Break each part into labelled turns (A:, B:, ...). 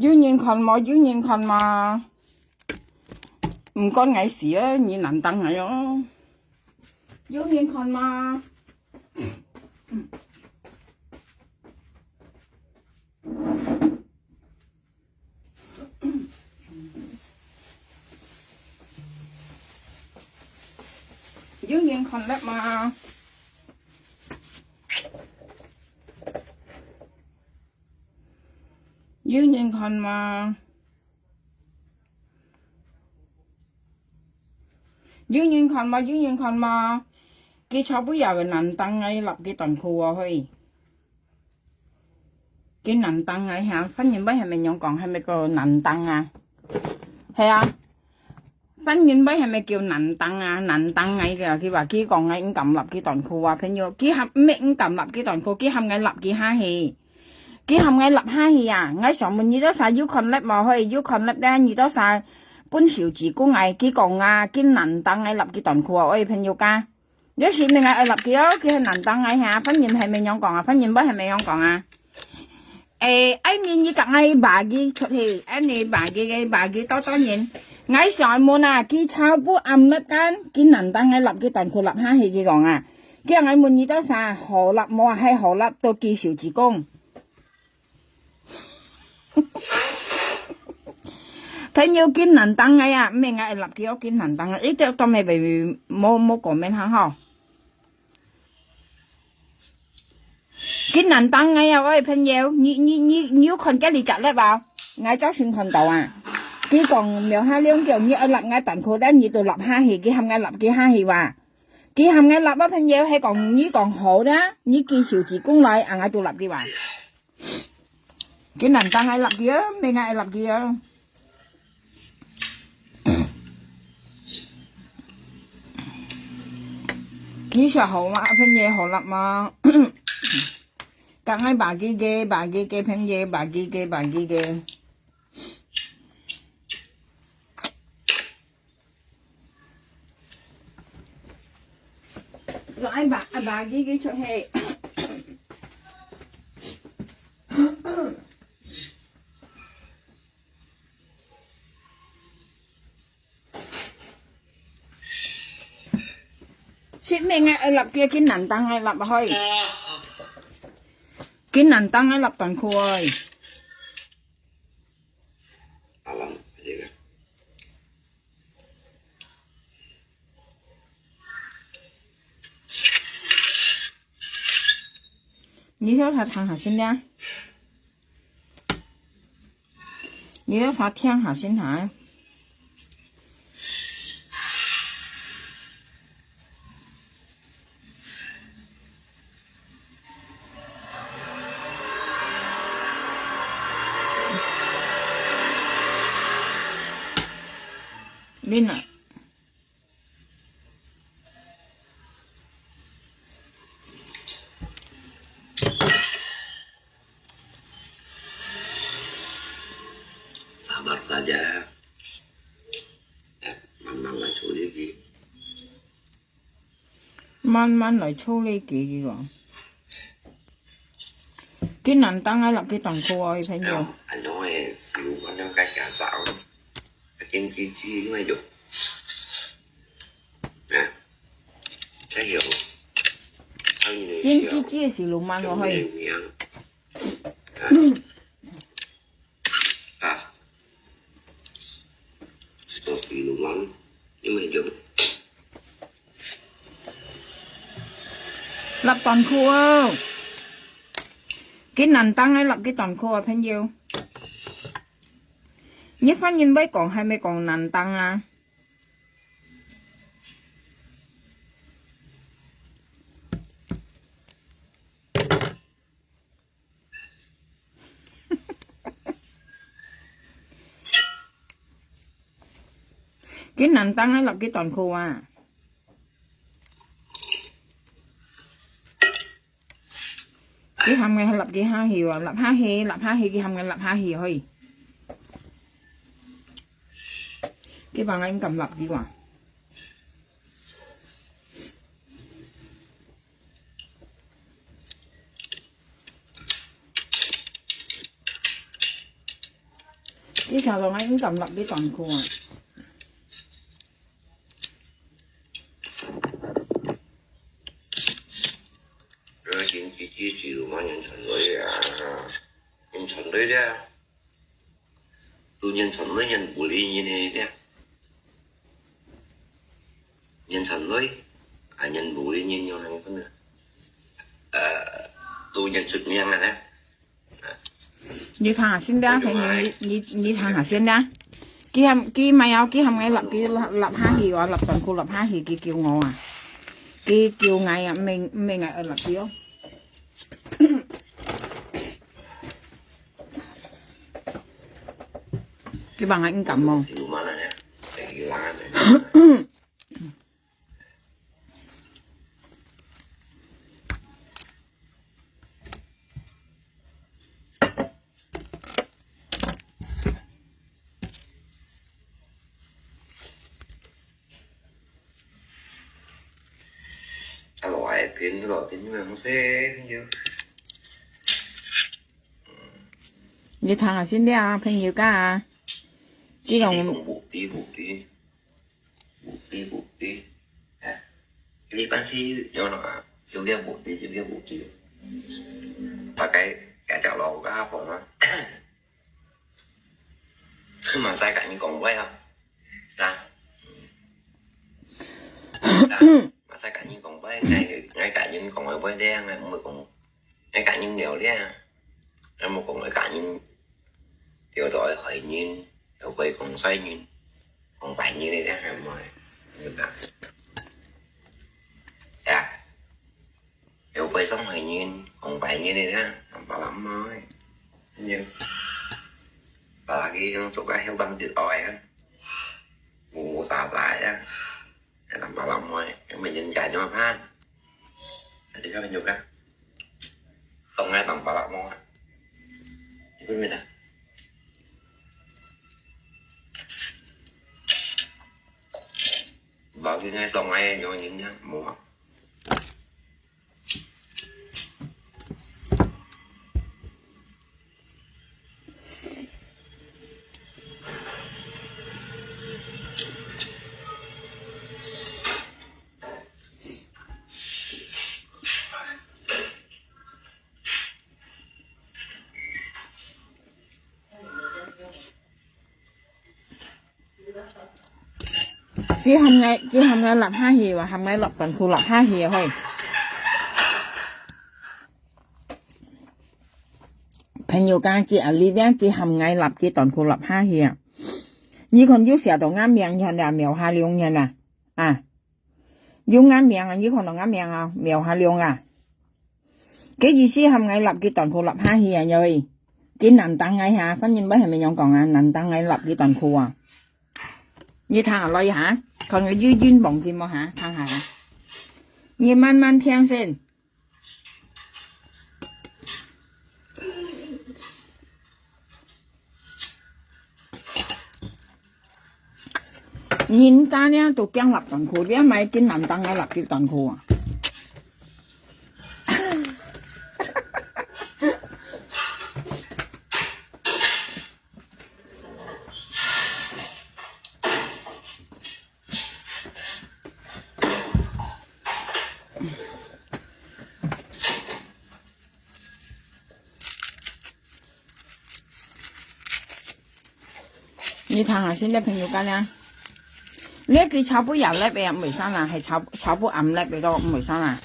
A: 要認群嘛，要認群嘛，唔關我事啊，你難當我咯。要認群嘛，要認群叻嘛。要認群嘛，要認群嘛，要認群嘛，佢炒杯油難當我立嘅斷褲啊去，佢難當我嚇，分完杯係咪樣講係咪個難當啊？係啊，分完杯係咪叫難當啊？難當我嘅，佢話佢講我應撳立嘅斷褲啊，朋友，佢合咩應撳立嘅斷褲，佢合我立嘅蝦氣。佢含我立蝦戲啊！我上門遇到晒要群粒嘛去，要群粒咧遇到晒半小時工藝，佢講啊，佢難當我立嘅斷褲啊，我朋友家，有時咪我立嘅哦，佢係難當我嚇，分驗係咪樣講啊？分驗不係咪樣講啊？anh nhìn các ngày bà ghi xuất hiện, anh này bà ghi to nhìn, ngay sỏi môn à, khi chào bố âm mất can, khi nằm tăng ngay lập cái toàn khu lập ha thì cái còn à, cái ngày môn như đó sao, họ lập mò hay họ lập tôi kỳ siêu chỉ công. Thấy nhiều kinh nằm tăng ngay à, mình ngay lập cái kinh nằm tăng, ít cho mày bị mô comment hả hả? Cái nằm tăng ngay à, ơi phân nhiều, như con cái gì chặt lại vào, ngay cháu xin con đầu à. Cái còn miêu hai liêu kiểu như lập ngay tận khu đó như tôi lập hai thì cái hầm ngay lập cái hai thì vào. Cái hầm ngay lập á phân nhiều hay còn như còn hổ đó, như kỳ siêu chỉ cũng lại à ngay tôi lập cái vào. Cái nằm tăng ngay lập kia, mình ngay lập kia. Như sao hổ mà phân nhiều hổ lập mà. Các ngay bà ghê phân nhiều bà ghê. Rồi anh bà ghê cho hệ. Chị mình ngay lập kia cái nền tăng ngay lập thôi. Cái nền tăng ngay lập toàn khu ơi. Như thế thật thằng hả xin nha. Như thế thật thiên hả xin hả. Lên ạ.
B: Sabar saja. Man lại处理gì?
A: Man lại处理gì vậy? Cái nền tăng ai lập cái toàn khu ơi phải nhiều.
B: Anh nói xíu mà trong cái cải tạo trên chi mới được. Nè, cái hiểu.
A: Trên chi xíu lùng man rồi.
B: Tôi xíu lùng man nhưng mà được.
A: Lập toàn khu ơi. Cái nền tăng ai lập cái toàn khu ơi phải nhiều. Nhất phát nhìn bấy còn hay mấy còn nền tăng à. Cái nền tăng ấy lập cái toàn khu à. Cái hầm này lập cái hai hiệu à, lập hai hiệu cái hầm này lập hai hiệu thôi. Cái bằng anh cầm lập gì quả. Cái sao rồi anh cầm lập cái toàn khu à.
B: Rồi chính chỉ chịu mà nhân sản lưới à, nhân sản lưới đấy, tu nhân sản lưới nhân bù lý như này đấy, nhân sản lưới, à nhân bù lý như nhiều này phân nữa, tu nhân xuất miệng này đấy.
A: Như thằng Hà xin đá hay như thằng Hà xin đá. Cái mày áo cái hầm ngay lập hai hì gọi lập toàn khu lập hai hì cái kiều ngò à. Cái kiều ngày à mình ngày ở lập kiều. Cái bằng anh cầm không?
B: Loại phiền rồi thì nhưng mà không xe nhiều.
A: Như thằng Hà xin đá phải nhiều cả à. Cái
B: còn bụng tí cái bác sĩ cho nó chú kia bụng tí và cái chảo lầu cái hộp nó mà sai cả những con quay không ra mà sai cả những con quay ngay cả những con quay đen này một con ngay cả những nhiều đen em một con ngay cả những tiểu đội khởi nhìn đầu quay còn xoay nhìn còn bảy như này đã hàng mời người ta à đầu quay xong khởi nhìn còn bảy như này đã làm bảo lắm thôi nhiều và cái chỗ cái heo băng chữ ỏi á ngủ tà lại á làm bảo lắm thôi em mình nhìn chạy cho mà phan thì các bạn nhục á tổng ngay tầm bảo lắm thôi quý vị nè vào cái ngay tổng ngay cho những nhá mua
A: cái hầm ngay lập hai hì và hầm ngay lập toàn khu lập hai hì thôi. Phải nhiều cái chị ở lý đen chị hầm ngay lập chị toàn khu lập hai hì à. Như con dưới xẻo tổ ngắm miệng như là mèo hai liông như nè à. Dưới ngắm miệng à như con nó ngắm miệng à mèo hai liông à. Cái gì xí hầm ngay lập chị toàn khu lập hai hì à nhơi. Cái nằm tăng ngay hả phát nhìn bấy hay mình nhong còn à nằm tăng ngay lập chị toàn khu à. Như thằng ở đây hả? Còn ở dưới duyên bồng kia mà hả? Thằng hả? Như man theo xem. Nhìn ta nha, tụi kêu lập toàn khu, chứ mày cái nằm tăng ngay lập cái toàn khu à. Như thằng xin đẹp nhiều cái nha. Lấy cái cháo bún dầu lép em 13啦，係炒煲暗lép俾多13啦。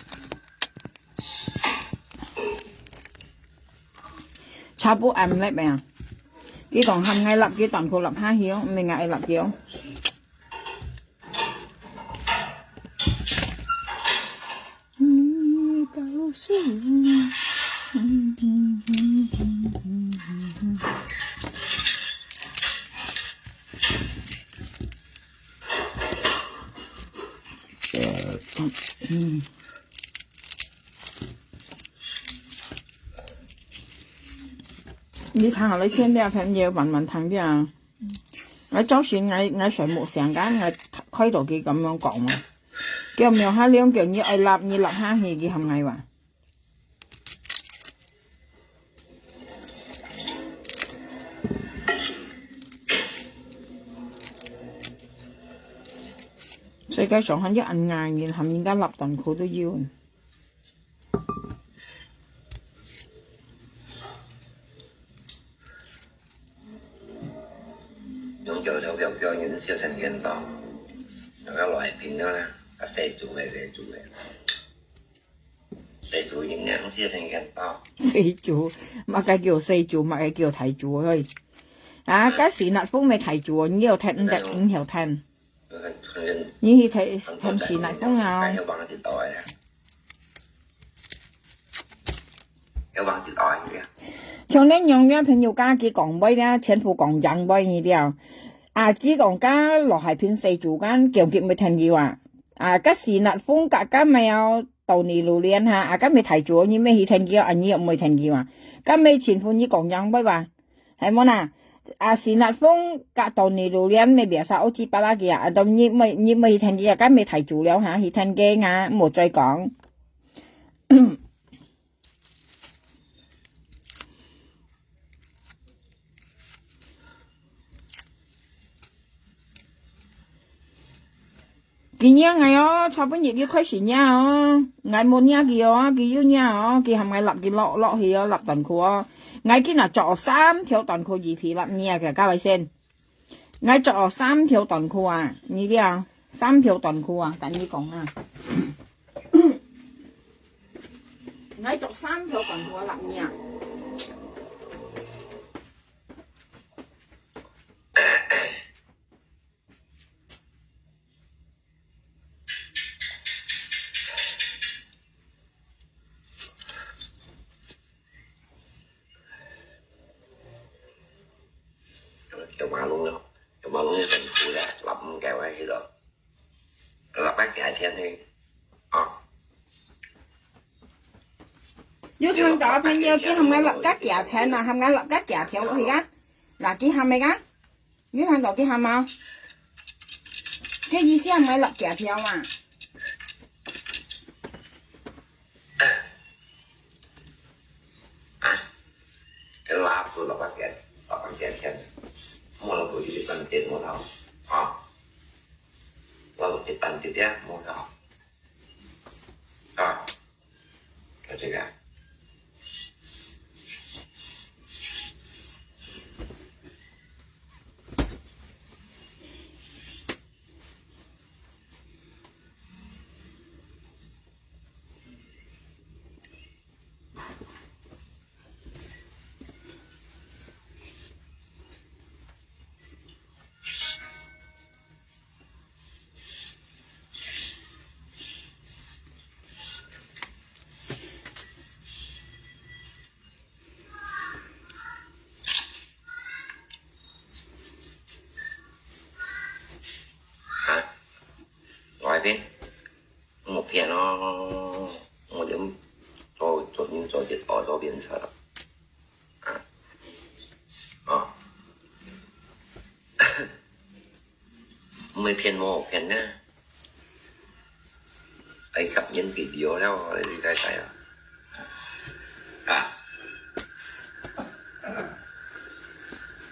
A: 炒煲暗lép à. Cái còn hầm ngay lập cái toàn khu lập hai hiếu, mình ngại lập hiếu.你睇下你先啲啊，睇嘢問睇啲啊。我就算我水木成間我開到佢咁樣講喎，叫苗下兩腳你愛立下氣嘅係咪話？世界上肯一硬嘅，冚而家立頓褲都要。
B: 用腳手腳腳已經燒成點多，有一來變咗啦，一四做嘅嘅做嘅，四做營養燒成點多。
A: 四做，乜嘅叫四做，乜嘅叫提做去？啊，嗰時那風咪提做，呢度聽得，呢度聽。呢去睇睇時那風啊。
B: 有bằng tiệt ỏi à? Có bằng tiệt ỏi kìa.
A: 像恁用咧朋友家佢講杯咧，全部講人杯呢啲啊，佢講家落係片四做間，叫佢咪聽要啊。啊，嗰時那風格家咪有到你路練下，啊，家咪提做呢咩去聽要，啊，呢又唔會聽要啊。家咪全部呢講人杯話，係冇嗱。啊，時那風隔到你路練咪別晒屋子巴拉嘅啊，到呢咪去聽嘅，家咪提做了嚇，去聽嘅啊，冇再講。今年ngày ó, sau bữa nhiệt khai始nha ó, ngày một nha kìa ó, kìa yêu nha ó, kìa hàm ngày lập kìa lọ lọ thì lập tuần khu ó, ngày kia là chọn 3 條 tuần khu gì thì lập nha kìa các bạn xem, ngày chọn 3 條 tuần khu à, như thế à, 3 條 tuần khu à, tại như còn à, ngày chọn 3 條 tuần khu lập nha.
B: Chồng mà luôn đâu, chồng mà luôn như tình phụ ra lập kẹo hay gì đó, lập bác chạy xem đi,
A: Dưới thang đó phải nhiêu chứ không ngay lập các giả thế nào, không ngay lập các giả theo thì gắt, là cái hàm này gắt, dưới thang đó cái hàm không, cái gì xem ngay lập giả theo mà.
B: Cái lạp tôi lập bác chạy xem. Mua là buổi đi bằng tiền mua đầu, là một cái bằng tiền giá mua đầu, cái gì cả. Ngoài bên một phía nó một điểm cho những cho chết ở cho biển sợ mấy phiền một phiền nhá tay gặp nhân video đâu để đi tay tay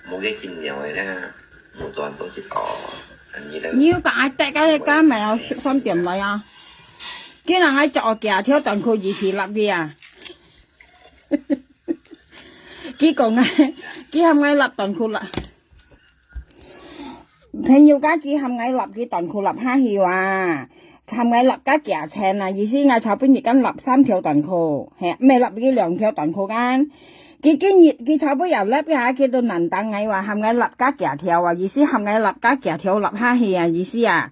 B: một cái kinh nhiều này nè một tuần tôi chết ở
A: nhiều tại cái mèo xong tiền lại à, cái nào ai chọn kìa theo tuần khu gì thì lập đi à, cái còn ngay cái hôm ngay lập tuần khu lại, thế nhiều cái chỉ hôm ngay lập cái tuần khu lập 5 hiệu à, hôm ngay lập cái kìa chèn à, ý思ngay sau bên nhiệt căn lập 3 條 tuần khu, hẹ mẹ lập cái 2 條 tuần khu gan. Cái nhiệt cái cháu bây giờ lớp cái cái tôi nằm tăng ngay và hàm ngay lập các kẻ theo à, ý思hàm ngay lập các kẻ theo lập 2 hiệu à, ý思à,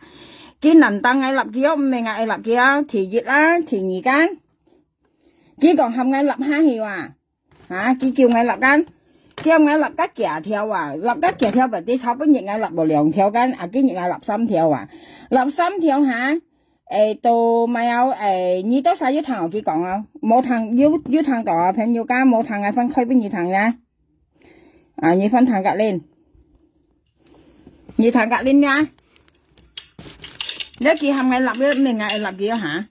A: cái nằm tăng ngay lập kia mình ngay lập kia thì nhiệt á thì nhị can, cái còn hàm ngay lập 2 hiệu à, hả cái kêu ngay lập can, cái hàm ngay lập các kẻ theo à, lập các kẻ theo và tí cháu bây nhiệt ngay lập 2 條can, à cái nhiệt ngay lập 3 條à, lập 3 條hả? Tôi mày ao như đó sao dưới thằng ở kia còn không? Một thằng dưới thằng đó phải nhiều cá, một thằng ai phân khơi với nhiều thằng nha. À như phân thằng gạt lên. Nhiều thằng gạt lên nha. Nếu kia hàm ngày lập nữa mình ngày lập kia hả?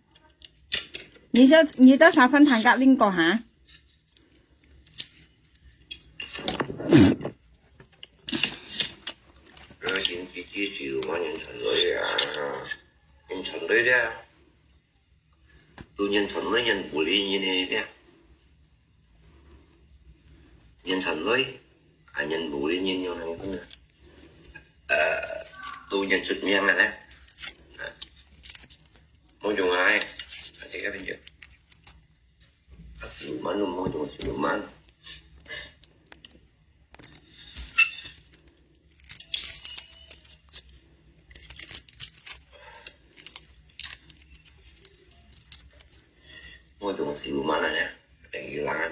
A: Như đó sao phân thằng gạt lên còn hả?
B: Rồi chuyện chỉ chịu mà nhận thành rồi à. đấy ra tôi nhân thần lấy nhân bù ly như này nè nhân thần lấy nhân bù ly nhân nhau hàng cũng nè tôi nhân sụt miệng này nè muốn dùng ai thì cái bên dưới mà nó muốn dùng mà mua dùng xíu mà nè để ghi lại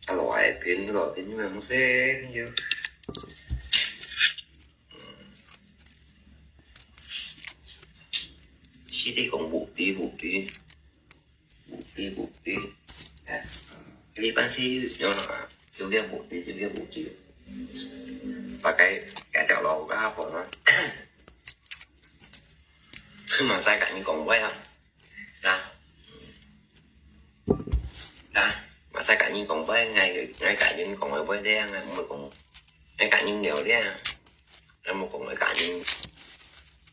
B: loại phiến rồi phiến nhưng mà nó sẽ như khi đi còn bụng tí cái đi bán xí cho nó chưa ghé bụng tí và cái chảo lò của các phòng đó mà sai cả những còn quay không ra mà sai cả những còn quay ngay cả những còn quay đen ngay cả những điều đen em một còn cả những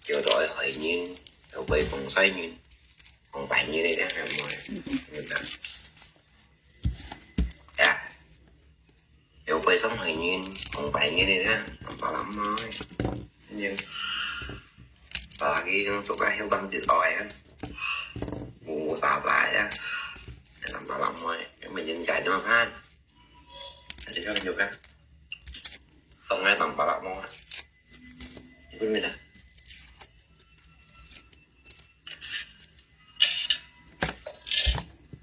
B: chiều đổi thời nhiên đâu vậy còn xoay như còn phải như đây nè em người ta đều vậy sống thời nhiên còn phải như đây nè bảo lắm thôi nhưng và cái chỗ cái heo băng tuyệt vời á mùa xào lại á làm bảo lắm thôi mình nhìn chạy nó phát thì rất là nhiều cái không ai tầm bảo lắm thôi biết mình nè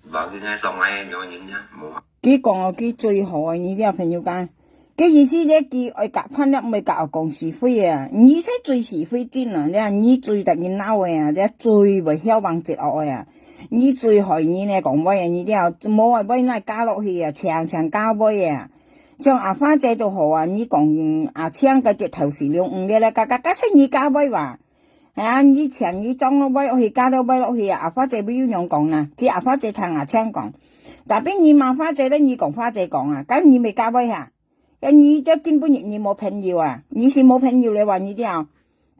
B: và cái ngay xong ai nhỏ những nhá mua
A: cái講cái最好你啲朋友講，cái意思咧，佢愛夾翻入咪夾講是非啊，你使最是非啲啊，你最突然鬧嘅啊，你最唔曉幫節惡啊，你最害你咧講威啊，你啲啊冇話威嚟加落去啊，長加威啊，像阿花姐都好啊，你講阿強嘅頭時兩五嘅咧，加出你加威話。係啊，以前你裝咗威落去，加咗威落去啊！阿花姐不要樣講啦，佢阿花姐聽阿昌講，但係你問花姐咧，你講花姐講啊，咁你未加威下，咁你就根本你冇朋友啊，你是冇朋友你話你啲啊，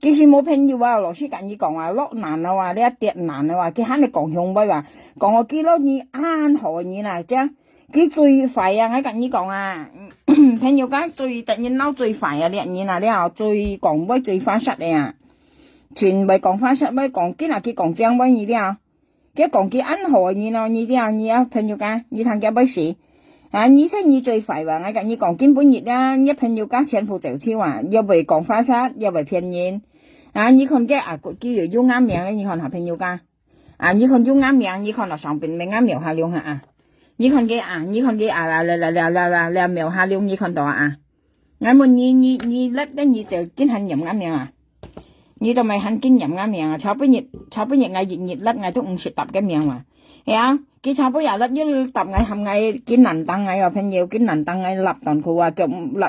A: 佢是冇朋友啊，老師跟你講啊，落難啊話，你一跌難啊話，佢肯你講向威話，講我幾多你啱好你啦，即係佢最快啊，我跟你講啊，朋友講最突然嬲最快啊，你啊，你啊最講威最快失嘅啊。全部講翻出咪講，今日佢講正威你啲啊，佢講佢安好你咯，你啲啊，你啊朋友家，你睇嘅咩事啊？你識你最快話，我跟你講根本熱啦，一朋友家全部就超啊，又為講翻出，又為騙人啊！你看嘅啊，叫做用啱名咧，你看下朋友家啊，你看用啱名，你看落上邊咪啱描下兩下啊，你看嘅啊，嚟描下兩，你看到啊？我問你叻咧，你就見係用啱名啊？你都咪肯經驗啱名啊！炒杯熱嗌熱甩嗌都50揼嘅名話，係啊！佢炒杯熱甩一揼嗌冚嗌見能當嗌話朋友見能當嗌立當佢話叫立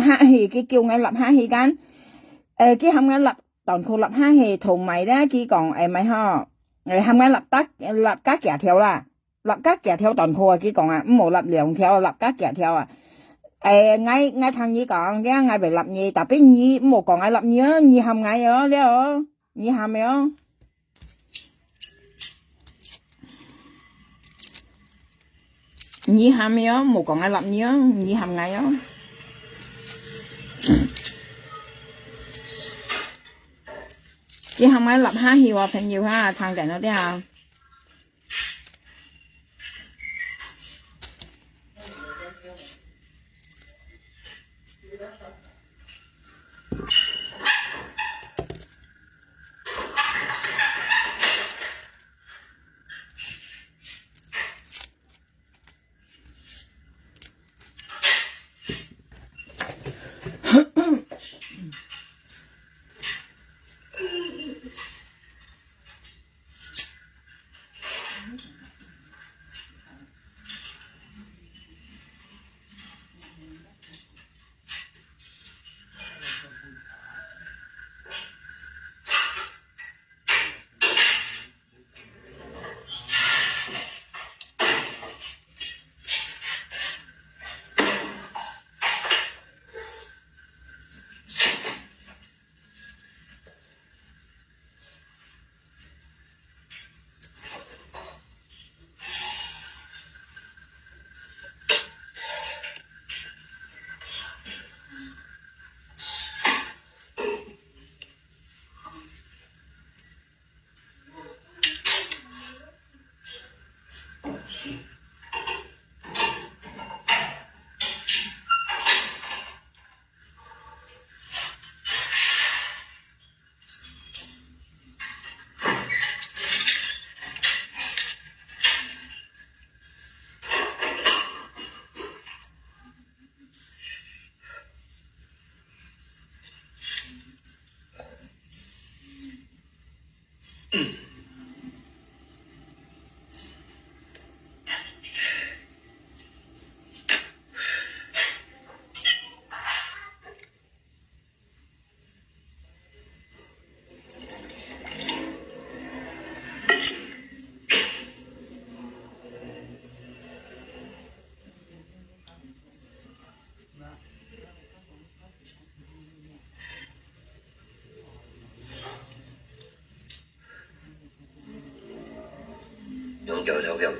A: 下氣，佢叫嗌立下氣間，佢冚嗌立當佢立下氣，同埋咧佢講咪呵，冚嗌立加夾條啦，立加夾條當佢話佢講啊，唔好立兩條，立加夾條啊！ngay thằng nhí còn cái ngay bị lập nhí tapi nhí một còn ai lập nhớ nhí hầm ngay đó đó nhí hầm đó nhí hầm đó một còn ai lập nhớ nhí hầm ngay đó chứ không ai lập há hiệu thành nhiều ha thằng này nó đấy à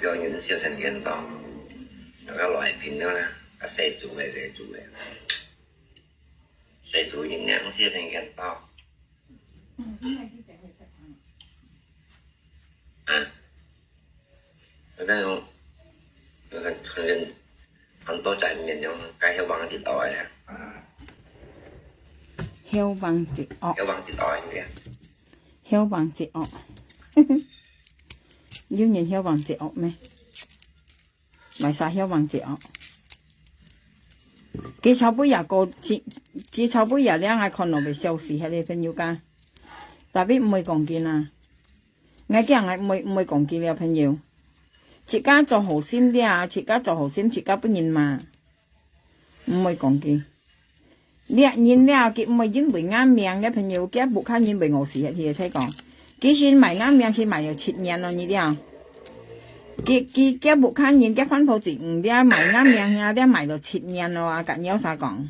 B: 叫những siêu thành viên to các loại pin đó là các xe chủ này xe chủ những hãng siêu thành viên to người ta không lên hắn tôi chạy miền trong cái heo bằng thịt ỏi nè
A: heo bằng thịt ỏi
B: kìa
A: heo bằng thịt ỏi như nhìn heo bằng thịt ỏi mày mày sao heo bằng thịt ỏi cái sau bây giờ cái sau bây giờ咧我看到被消息喺你朋友間，特別唔會講見啊，我驚我唔會講見了朋友。自家做好心啲啊，自家做好心，自家不認嘛，唔會講嘅。你認了，佢唔會認為啱命嘅朋友，佢不看認為我事嘅才講。佢先買啱命，先買咗7年咯，你啲佢不看認，佢翻鋪子唔啲買啱命啊，啲買咗7年咯啊，咁有啥講？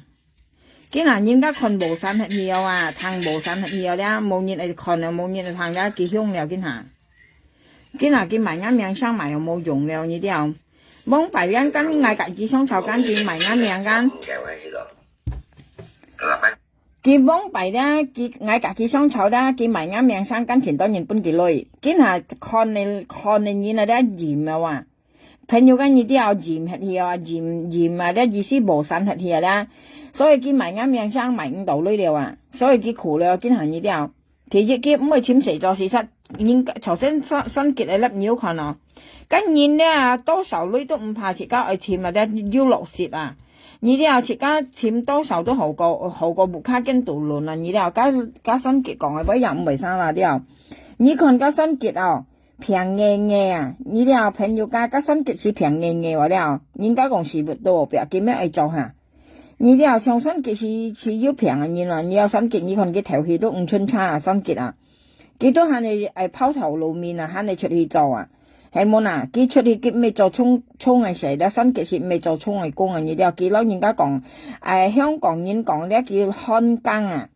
A: 佢嗱認家看無散係要啊，ทาง無散係要咧，冇認係看啊，冇認係ทาง咧，佢凶了佢下。cái nào cái mày ngắm miệng sang mày không dùng liệu như thế nào bóng phải gắn cắn ngay cả chỉ sống chào cắn chỉ mày ngắm miệng gắn cái bóng phải đó cái ngay cả chỉ sống chào đó cái mày ngắm miệng sang cắn chỉ tao nhìn bên cái lối cái nào con này như là đã dìm mà à phải nhiều cái như thế nào dìm hết hiểu à dìm mà đã gì xí bổ sẵn hết hiểu đó 所以cái mày ngắm miệng sang mày cũng đầu lưỡi điều à 所以cái苦了cái nào như thế nào thì cái唔係簽死咗事實。應頭先新結你粒腰看啊，跟然咧多數女都唔怕自家去簽啊，啲腰落雪啊，你啲啊自家簽多數都好過木卡跟杜倫啊，你啲啊加新結講係俾人唔為生啦啲啊，你看加新結啊平嘅啊，你啲啊朋友加新結是平嘅話啲啊，應該講是不多，別叫咩去做下。你啲啊上新結是要平啊，你有新結你看佢頭戲都唔春差啊，新結啊。佢都喊你拋頭露面啊，喊你出去做啊，係冇嗱？佢出去佢未做聰嘅時咧，新嘅時未做聰嘅工啊，你哋佢老人家講，香港人講咧叫看更啊，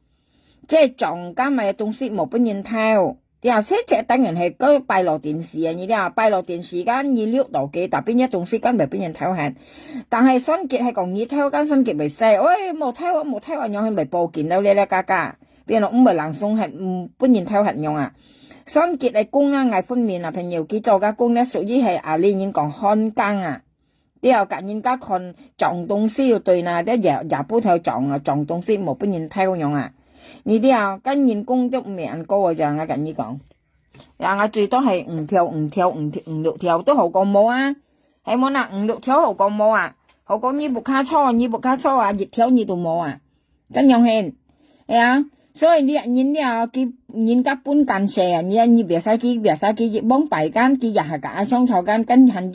A: 即係撞更咪東西冇俾人偷，然後即係等人係嗰閉路電視啊，你哋閉路電視間你溜到嘅，但邊一東西間咪俾人偷係，但係新嘅係講你偷間新嘅咪細，喂冇偷啊，樣係咪報警到呢家。變落唔係人送係唔本然偷係用啊，新結嘅工啊，嗌分面啊，朋友佢做嘅工咧屬於係你已經講看更啊，之後隔人家看撞東西要對啦，啲日煲頭撞東西冇本然偷用啊，你啲啊跟人工都唔係人高嘅咋，我跟你講，我最多係5條都好過冇啊，係冇啦5、6條好過冇啊，好過你不卡錯啊，1條你都冇啊，咁樣係，係啊。所以你人家人家本幹事啊，你別使佢幫大間佢日下架商籌間跟人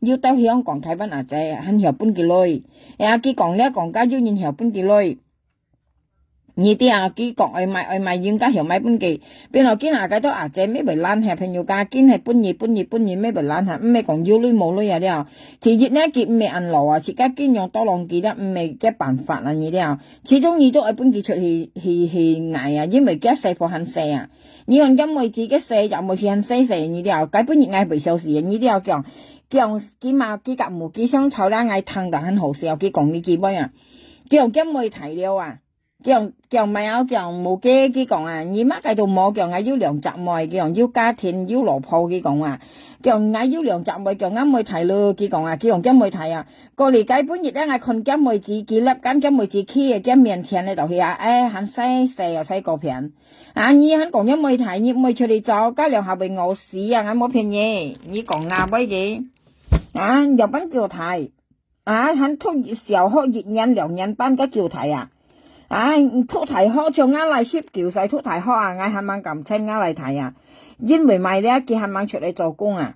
A: 要到香港台灣啊仔，很後本幾類，佢講咧講家要人後本幾類，你啲啊佢講外賣人家後買本幾，邊度見下佢都啊仔咩被爛下朋友家見係搬嘢咩被爛下，唔係講要女冇女啊啲啊，其實咧佢唔係按路啊，自家見用多浪記得唔係嘅辦法啊你啲啊，始終你都係搬佢出去捱啊，因為嘅細貨很細啊，你用因為自己細又冇事很細你啲啊，基本捱被小事你啲啊講佢嘛佢夾冇佢想炒啦，捱燙得很好笑，佢講你幾杯啊，佢用因為提了啊。叫咪有叫冇嘅，佢講啊，你媽喺度冇叫我要兩集妹，叫要家庭要羅鋪，佢講啊，叫我要兩集妹，叫啱妹睇咯，佢講啊，佢用金妹睇啊，過嚟基本日咧，我看金妹子，佢粒間金妹子企喺金面前喺度去啊，很細又細個片，啊，你肯講金妹睇，你妹出嚟做，加兩下被餓死啊，我冇騙嘢，你講啱乜嘢？啊，又班叫睇，啊，肯突小學1年2年班嘅叫睇啊。突提學像啱嚟攝叫細突提學啊，嗌係咪咁清啱嚟睇啊？因為咪咧，佢係咪出嚟做工啊？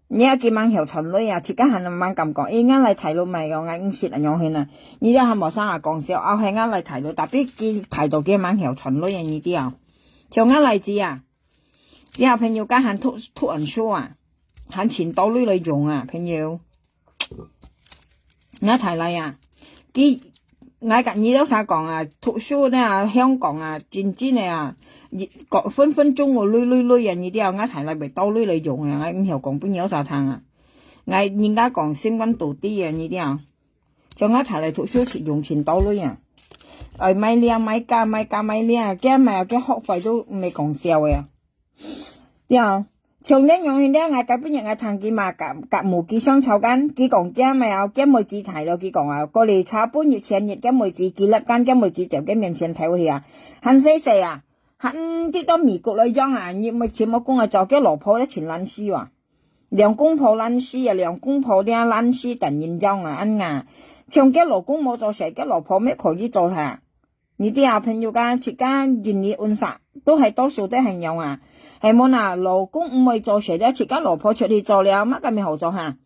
A: 你一見晚後陳女啊，自家係咪咁講？啱嚟睇到咪個嗌唔蝕啊樣去啊？你啲係咪生啊講笑？係啱嚟睇到，特別佢睇到嘅晚後陳女啊呢啲啊，像啱例子啊，之後朋友家係突人書啊，係錢多女嚟用啊，朋友，我睇嚟啊，佢。我近日都想講啊，讀書咧啊，香港啊，漸漸啊，分分鐘我累啊，你啲啊，我睇嚟咪多累嚟用啊，我以後講本有啥聽啊，人家講升溫度啲啊呢啲啊，仲有睇嚟讀書時用錢多啲啊，買靚買價買價買靚，驚咪有驚學費都未講笑嘅，啲啊，從呢用呢我隔邊人我談幾嘛隔無幾相湊間，幾講驚咪有驚妹子睇到幾講啊，過嚟炒半月前日驚妹子幾粒間驚妹子就喺面前睇去啊，很細細啊，很啲到美國嚟講啊，你咪前冇講啊，就驚老婆一錢爛絲喎。兩公婆爛絲啊，兩公婆啲爛絲突然間啊，恩啊，像嘅老公冇做事，嘅老婆咩可以做下？你啲啊朋友間出家願意按殺，都係多數都係有啊，係冇嗱，老公唔會做事咧，出家老婆出去做了，乜咁咪好做下？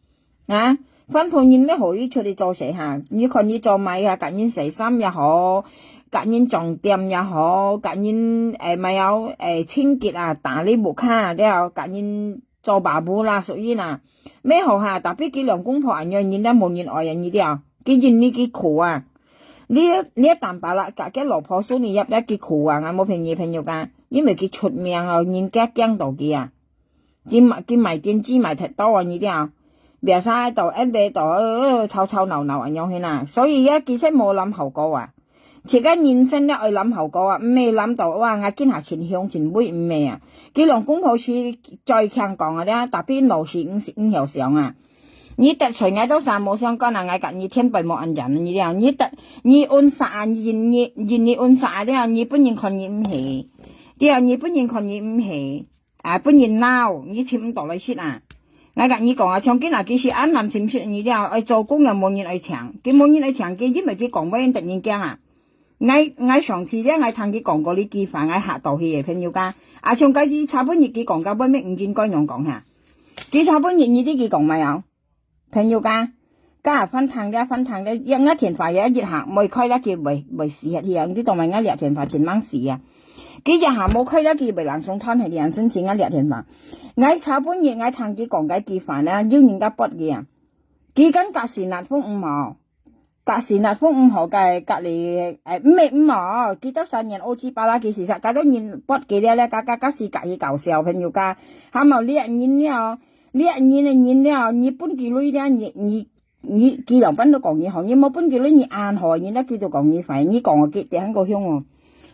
A: 啊，分配人咩可以出去做事下？你看你做米啊，隔人洗衫也好，隔人裝店也好，隔人咪有清潔啊，打理木卡啊，都有隔人。做爸母啦，屬於啦，咩好下？特別幾兩公婆人樣都冇人愛人呢啲啊，幾人呢幾苦啊？呢一啖白啦，隔嘅老婆蘇你入得幾苦啊？我冇朋友噶，因為佢出名啊，人家驚到佢啊，佢賣電子賣太多啊呢啲啊，別晒度一邊度吵吵鬧鬧人樣去啦，所以而家其實冇諗後果啊。自家人生咧愛諗後果啊，唔未諗到哇！我見下前向前輩唔未啊，幾兩公婆是最強講嘅咧，特別老是五條上啊，你得隨嗌都散冇相干啊，嗌隔你天輩冇人人你啲，你得你按殺啊，你按殺啲啊，你本人看你唔起，啲啊你本人看你唔起，啊本人鬧你簽唔到嚟説啊，我隔你講啊，從今日幾時啱啱簽説你啲啊，愛做工又冇人愛請，佢冇人愛請佢，因為佢講乜嘢突然驚啊！我上次咧，我聽佢講過呢句話，我嚇到佢嘅朋友家。啊，從嗰次炒半日佢講嘅，本咩唔見該樣講下。佢炒半日呢啲佢講咪有朋友家，家分탕咧，一田花一日下冇開咧，佢未試下啲啊，啲當咪一日田花前晚試啊。佢日下冇開咧，佢未能送湯係啲人申請一日田花。我炒半日我聽佢講嘅句話咧，要人家筆嘅啊。佢跟隔時立風五毛。隔時立風五號嘅隔離唔係五毛，記得3年澳紙巴拉嘅事實，隔多年筆嘅咧，隔時隔去搞笑朋友家，係咪呢一年了，你本幾女咧，你幾兩分都講嘢好，你冇本幾女你硬河，你咧叫做講嘢快，你講我幾點個香哦，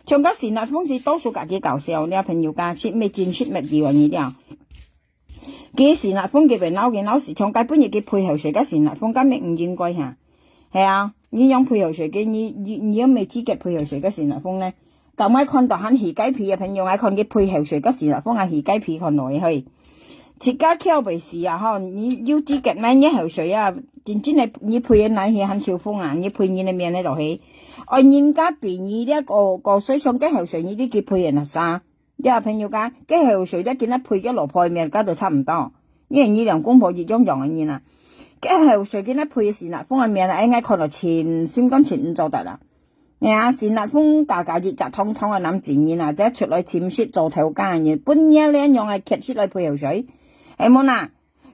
A: 從隔時立風是多數隔嘅搞笑呢朋友家，切咩戰切咩嘢你啲，幾時立風嘅被鬧時，從隔半日嘅配合誰隔時立風今日唔應該嚇。係啊，你用配合水嘅，你有未資格配合水嘅時立風咧？咁我看到很魚雞皮嘅朋友，我看佢配合水嘅時立風係魚雞皮看落去，自家挑鼻屎啊！嗬，你要資格咩？一口水啊，真係你配嘅奶係很少風啊，你配你嘅面喺度起，人家便宜呢個水上嘅口水，呢啲叫配人啊啥？有朋友講，嘅口水咧見得配嘅蘿蔔面加到差唔多，因為你兩公婆熱樣樣嘅嘢啦。嘅係隨見咧配善立風嘅面啊，我看到前5做得啦。啊，善立風價熱雜湯啊，諗自然啊，即出來潛雪做頭家嘅，本嘢咧用係劇雪來配油水，係冇嗱，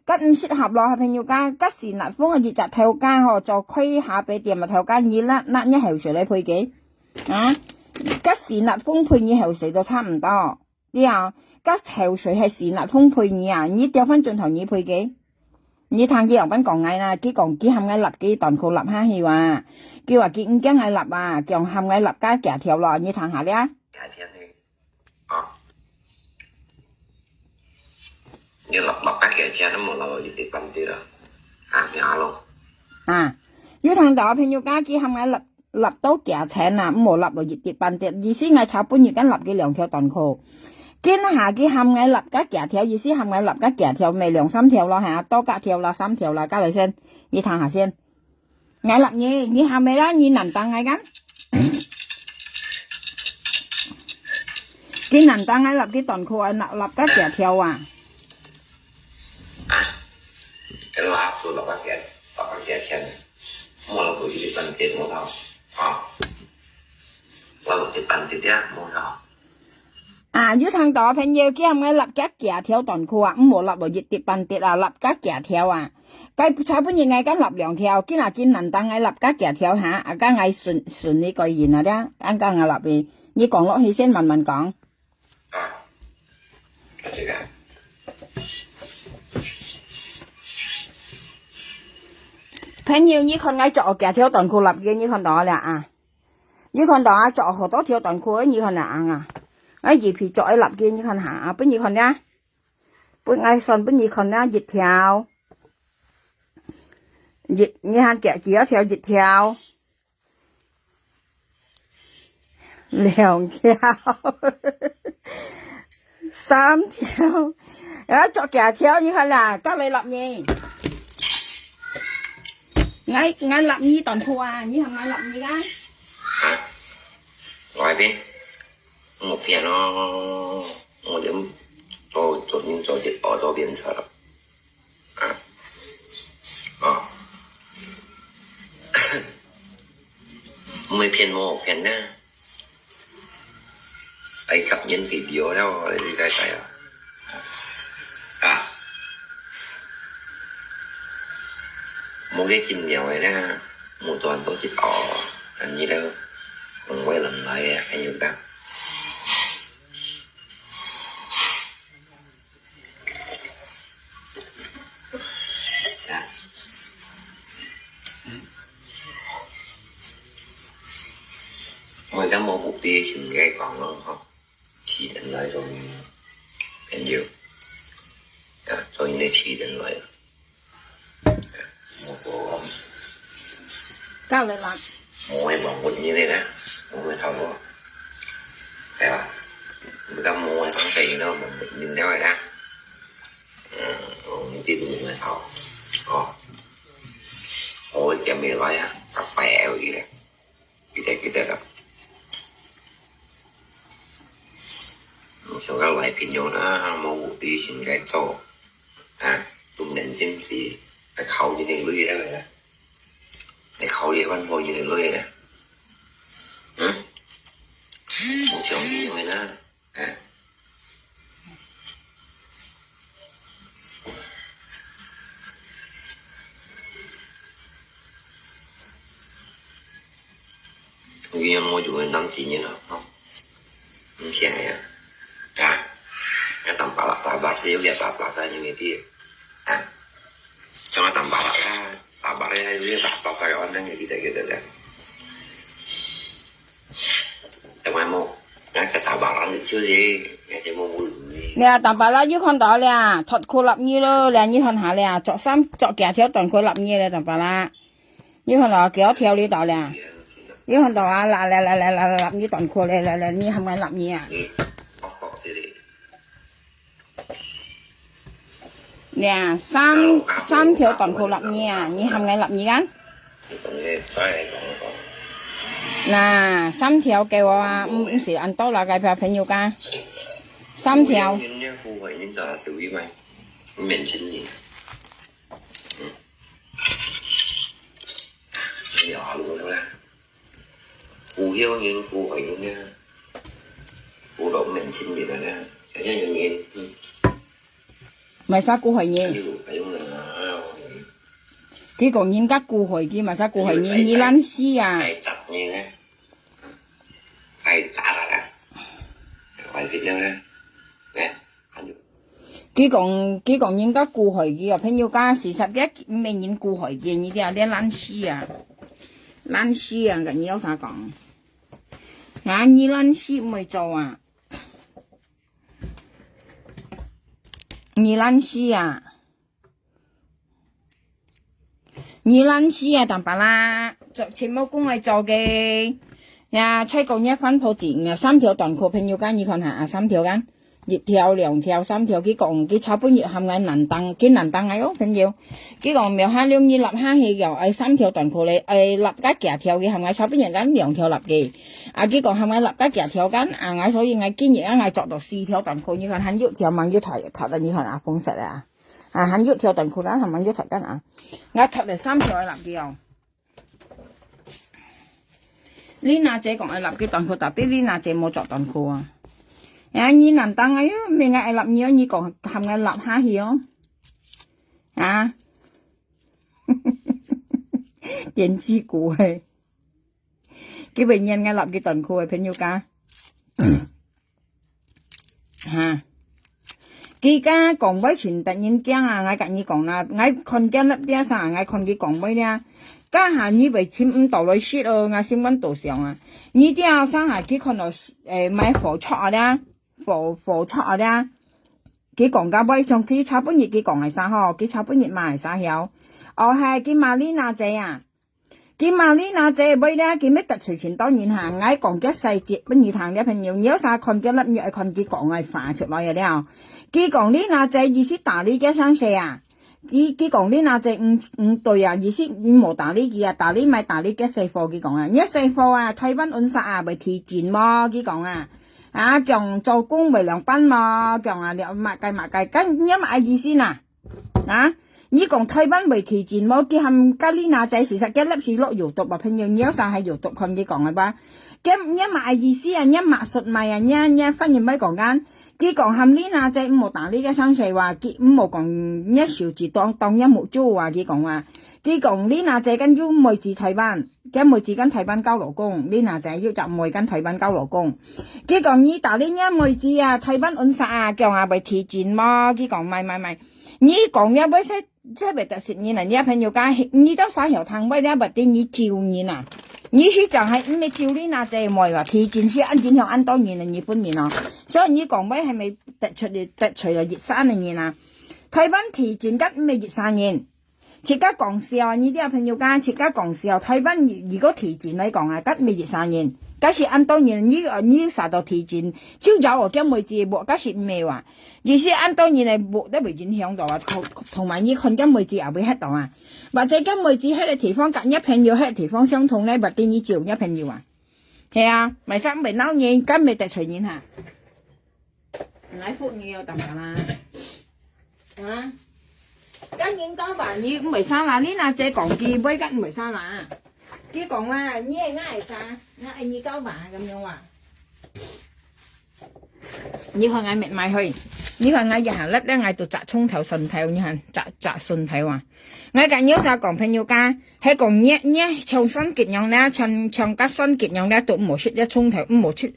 A: 吉唔適合落係朋友家，吉善立風嘅熱雜頭家嗬，做虧下俾店啊頭家熱甩一油水嚟配嘅，啊，吉善立風配你油水都差唔多，啲啊，吉油水係善立風配你啊，你掉翻轉頭你配嘅。你睇佢又搵講嗌啦，佢講佢含嗌立幾段佢立下去話，佢話佢唔驚嗌立啊，叫含嗌立加夾條咯，你睇下咧。
B: 夾條去，哦，你立加夾條都冇落去啲笨啲啦，下咯。啊，
A: 要睇到朋友家佢含嗌立到夾請啊，唔好立落熱啲笨啲，意思係炒半月間立幾2條段佢。見下佢含嗌立加夾條，意思含嗌立加夾條，咪2-3條咯嚇，多夾條啦3條啦，加嚟先，你睇下先。嗌立你係咪啦？你能當嗌緊？佢能當嗌立啲段褲啊，立加夾條啊？cái
B: lá tôi là các kẻ chen mua là bởi vì bằng tiền mua thảo là một cái bằng tiền giá mua thảo
A: à dưới thằng đó phải nhiều kia không ai lập các kẻ theo toàn khu à không lập vào dịch tiệp bằng tiệp là lập các kẻ theo à cái sao bây giờ ngày cái lập两條cái là cái nền tăng ai lập các kẻ theo hả à cái ngày順你個言啊啫啱啱我立嘅你講落去先慢慢講
B: cái gì cả
A: 朋友你看我着幾條短褲立嘅，你看到了啊？你看到啊？着好多條短褲，你看啦啊？我二皮着立嘅，你看下啊？不你看呢？不我信不你看呢？一條，你看幾多條一條？兩條，三條，啊着幾條？你看啦，隔你立嘢。我立你短褲啊，你係咪立你噶？hả
B: ngoài bên một phía nó một điểm cho những cho dịch ở đó biến sợ à mấy phiền một phiền nha ai gặp những video đâu đi cái à một cái kinh nhiều này nè một tuần tổ chức ở anh như đâu còn quay lần lại anh nhiều đâu mỗi cái mẫu mục tiêu chừng cái còn nó không chỉ định lại rồi anh nhiều rồi nên chỉ định lại một bộ
A: Cao lại lật.
B: mỗi bọn quỳnh như thế nè mỗi thầu thấy không người ta mua thằng tiền nó mình nhìn theo rồi đó còn những tiền của người thầu ôi cái mày nói á tập bè gì đấy cái đó một số các loại pin nhôm nó mua đi trên cái chỗ tụi mình xem gì cái khâu như này lưới đó vậy cái khâu gì văn phôi như này lưới nè một chỗ như vậy đó ghi mua chuỗi 5 chỉ như nào không kia này cái tầm bạc bạc xíu đẹp bạc ra như thế cho nó tầm bạc ra bạc đây hay với bạc Sài Gòn đang như thế đấy trong ai mua cái bạc ăn được chưa gì cái chỉ mua gì
A: nè tầm bạc lá dưới con đó nè thật khô lập như đó là như con hả nè chọn kẻ theo toàn khô lập như là tầm bạc lá như con đó kéo theo đi đó nè như con đó là lập như toàn khô là như không ai lập như à nè sam theo toàn khô lập như à như không ai lập như gắn là sam theo kêu không sẽ ăn tốt là cái phải nhiều ca sam theo
B: nhỏ luôn đó cụ hiếu nhưng cụ phải nha cụ độ mình xin gì đó nha cho nên nhiều nghiền
A: mà sao cụ hỏi nhiều cái còn nhìn các cụ hỏi kia mà sao cụ hỏi nhiều như lăn xí à
B: phải chặt như thế phải trả ra đã phải biết đâu nè nè
A: cái còn nhìn các cụ hỏi kia phải nhiều ca sự thật cái mình nhìn cụ hỏi kia như thế là lăn xí à cái nhiều sao còn như lăn xí mới cho à như lăn xí tạm bà la全部工嚟做嘅呀吹過一分鋪錢3條短褲朋友間你看下3條間1條2條3條幾講幾炒半日係咪難當幾難當嘅朋友幾講苗下兩日立下去又3條短褲咧立加幾條嘅係咪炒半日間2條立嘅幾講係咪立加幾條間我所以我建議我做到4條短褲你看很1條萬1頭你看風色啊很1條短褲間係咪1頭間我頭嚟3條立嘅Lina姐講係立嘅短褲，特別 Lina姐冇着短褲啊！你難當啊！咩嗌立嘢？你講係咪立下去哦？電視股係，幾bệnh nhân嗌立嘅短褲係朋友家佢家講俾全突然驚啊！我跟你講啦，我看見粒啲啥，我看佢講俾咧，家下你為簽唔到來說哦，我先揾導上啊！你啲啊生下佢看到買火車啊，火車啊，佢講家俾從佢差半日佢講係啥嗬？佢差半日買係啥曉？哦係佢瑪麗娜姐啊！佢瑪麗娜姐俾咧，佢咩特隨前當然行，我講嘅細節不如談嘅朋友，有啥看嘅粒嘢看佢講係發出來嘅了。佢講呢那隻意思打呢嘅相勢啊，佢講呢那隻唔對啊，意思唔冇打呢嘅啊，打呢咪打呢嘅四貨佢講啊，一四貨啊，台灣安殺啊，咪提前麼？佢講啊，強做工咪兩班麼？強啊，你物計，咁因為意思呐，你講台灣咪提前麼？佢含加呢那隻事實嘅粒是落油毒啊，朋友你有啥係油毒看佢講嘅吧？咁因為意思啊，一墨實咪啊，一分然咪講緊。佢講含呢那隻唔好打呢個相勢話，佢唔好講一小字當一木租話，佢講呢那隻跟要妹子台灣，跟妹子跟台灣交勞工，呢那隻要集妹跟台灣交勞工。佢講你打呢一妹子啊，台灣安殺啊，叫下咪提前麼？佢講咪，你講一杯即係特食你啦，你朋友家你都啥條湯杯咧，或者你照你啦。你是就係唔係照呢那隻妹話提前先按照按當然啦，你本年啊，所以你講咩係咪突出嚟熱山嘅年啊？台灣提前緊唔係熱山年，切家講笑，你啲朋友間切家講笑，台灣如果提前嚟講啊，緊唔係熱山年，假是按當然你啥到提前，朝早我驚妹子冇，假是唔係話，而是按當然係冇得會影響到啊，同埋你看緊妹子也會喺度啊。或者跟妹子喺個地方隔一朋友喺個地方相同咧，或者你照一朋友啊，係啊，咪生咪撈嘢，跟咪特隨緣下，唔係福你又得㗎啦，跟應該話你唔係生啦，呢那隻講句威吉唔係生啦，佢講話你係啱生，我係你交話咁樣話，你看我咪買去，你看我日行粒咧，我度摘葱頭順頭，你看摘順頭啊。我近有啥講朋友家，係講一唱新結樣咧，唱家新結樣咧，都冇出一葱頭，冇出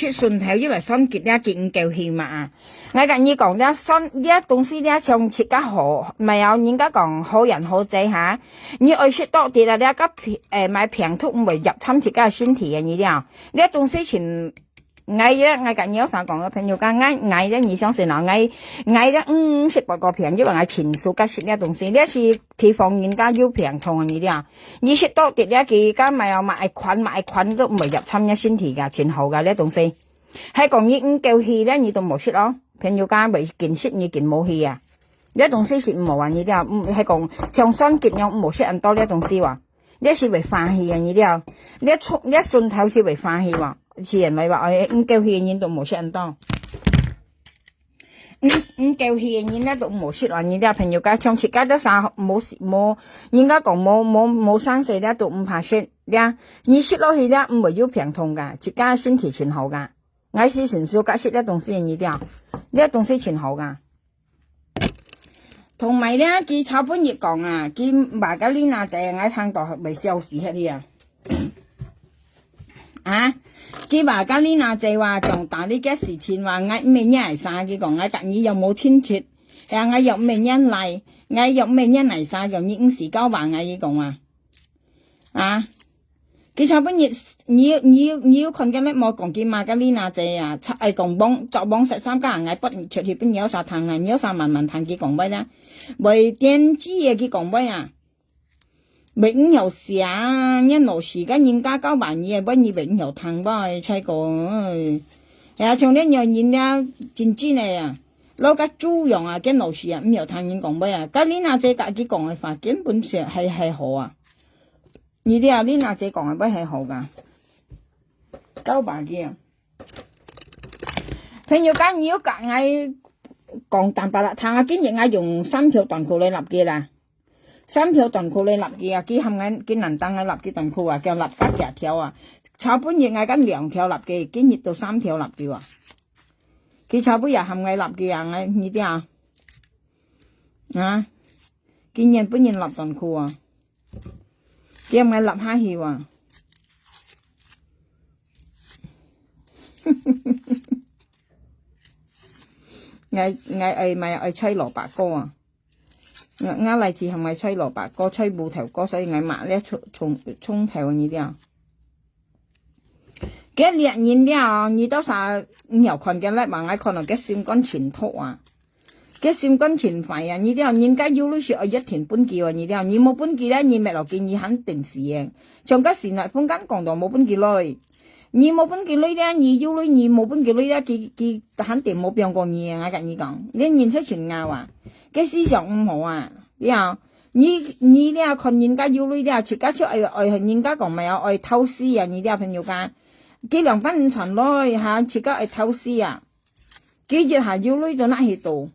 A: 順頭，因為新結咧結唔夠氣嘛啊！我近要講咧新呢東西咧，唱切家好，咪有人家講好人好仔吓，你愛食多啲啦，你家買平thuốc唔會入侵自家身體嘅呢啲啊，呢東西全。我近有啥講嘅朋友間，我咧你相信啦，我咧食過個平，因為我前數家食呢東西，呢是地方人家要平痛呢啲啊，你食多啲咧，佢家咪有買菌都唔係入侵一身體噶，全好噶呢東西，係講你唔夠氣咧，你都冇食咯，朋友間未見食你見冇氣啊，呢東西是唔好話呢啲啊，係講長身結樣冇食咁多呢東西話，呢是為化氣啊呢啲啊，呢順頭是為化氣話。是人咪話唔夠氣嘅人都冇食咁多，唔夠氣嘅人咧都冇食話，人家朋友家唱切家都啥冇，人家講冇生死咧都唔怕食，你食落去咧唔會有病痛噶，自家身體全好噶，我是純粹解釋呢東西呢啲啊，呢東西全好噶，同埋咧佢炒半日講啊，佢馬格麗娜仔我聽到係咪笑死喺啲啊？佢話家呢那仔話仲打呢嘅事情話我咩人嚟晒，佢講我隔日又冇天切，我又咩人嚟，我又咩人嚟晒，又已時交話我佢講佢差不多你要看緊咩冇講佢馬家呢那仔啊，講作幫13家人不出去邊有啥談啊，有啥慢慢談佢講咩啦，為電子嘅佢講咩啊？永有時啊，一路時間人家交辦嘢，不你永有談吧，猜過，從呢樣嘢咧，真知咧啊，攞個豬羊啊，跟路時啊，唔有談人講咩啊，咁呢那隻自己講嘅法，根本上係好啊，呢啲啊，呢那隻講嘅不係好噶，交辦嘅啊，朋友間要隔嗌講淡白啦，談下今日嗌用3條短褲嚟立嘅啦。3條短褲你立嘅啊，佢含緊佢能當嘅立嘅短褲啊，叫立加夾條啊。炒半日嗌緊2條立嘅，今日到3條立嘅啊。佢炒半日含嘅立嘅啊，嗌呢啲啊，今日半日立短褲啊，佢含嘅立下去啊。嗌咪嗌吹蘿蔔糕啊！嚟自係咪吹蘿蔔糕、吹芋頭糕，所以嗌買咧葱頭呢啲啊。cái liệt nhìn đeo như đó sao nhiều con cái lại bằng ai con là cái sim con chỉnh thọ à cái sim con chỉnh phải à như đeo nhìn cái yêu lúc ở nhất thiền bún kỳ à như đeo như một bún kỳ đó như mẹ老見như hắn定時嘅trong cái時này phong cảnh講到冇bún kỳ來như một bún kỳ來咧như yêu lúc như một bún kỳ來咧佢hắn定冇變過嘢啊咁樣講你nhìn出全拗啊cái思想唔好啊đeo như đeo con nhìn cái yêu lúc đeo chỉ cái chỗ ai nhìn cái còn mày ai偷師啊như đeo朋友間幾兩分鐘內嚇，自己係偷師啊！幾日係要攞到哪去做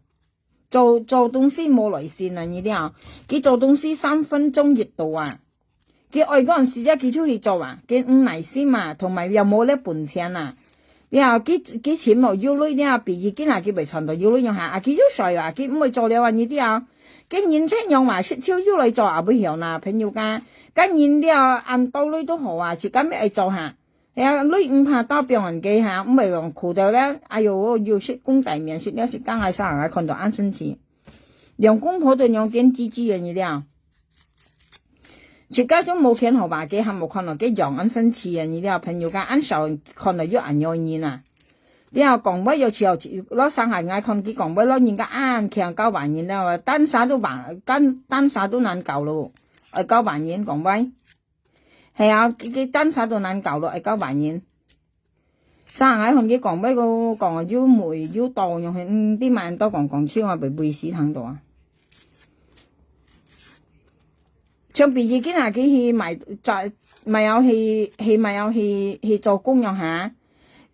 A: 東西冇來線啊！呢啲啊，佢做東西3分鐘熱度啊！佢愛嗰陣時咧，佢出去做啊，佢唔嚟先嘛，同埋又冇咧本錢啊！然後佢錢冇要攞啲啊，畢業佢嗱佢未存到要攞用下，佢要衰啊，佢唔會做了啊呢啲啊！佢年青用話識超要嚟做啊，唔曉啦，朋友間，咁然之後按道理都好啊，自己咩做下。呀，你唔怕打病人機下，唔係用褲頭咧，哎呦，要食公仔麵，食了食剛嗌生人看到安生氣，用公婆都用點雞雞嘅呢啲啊，自家都冇見好吧？佢係冇看到佢用安生氣嘅呢啲啊，朋友間安受看到要安有nhiên啊，然後講話有時候攞生孩嗌看佢講話攞人家安強交萬nhiên啦，單啥都難搞咯，交萬nhiên講話。係啊，佢單殺到難搞咯，係交萬元。生喺同佢講咩個講要梅要多用係啲萬多講超啊，被背死躺到啊。上邊已經係佢去賣在咪有去做工用下，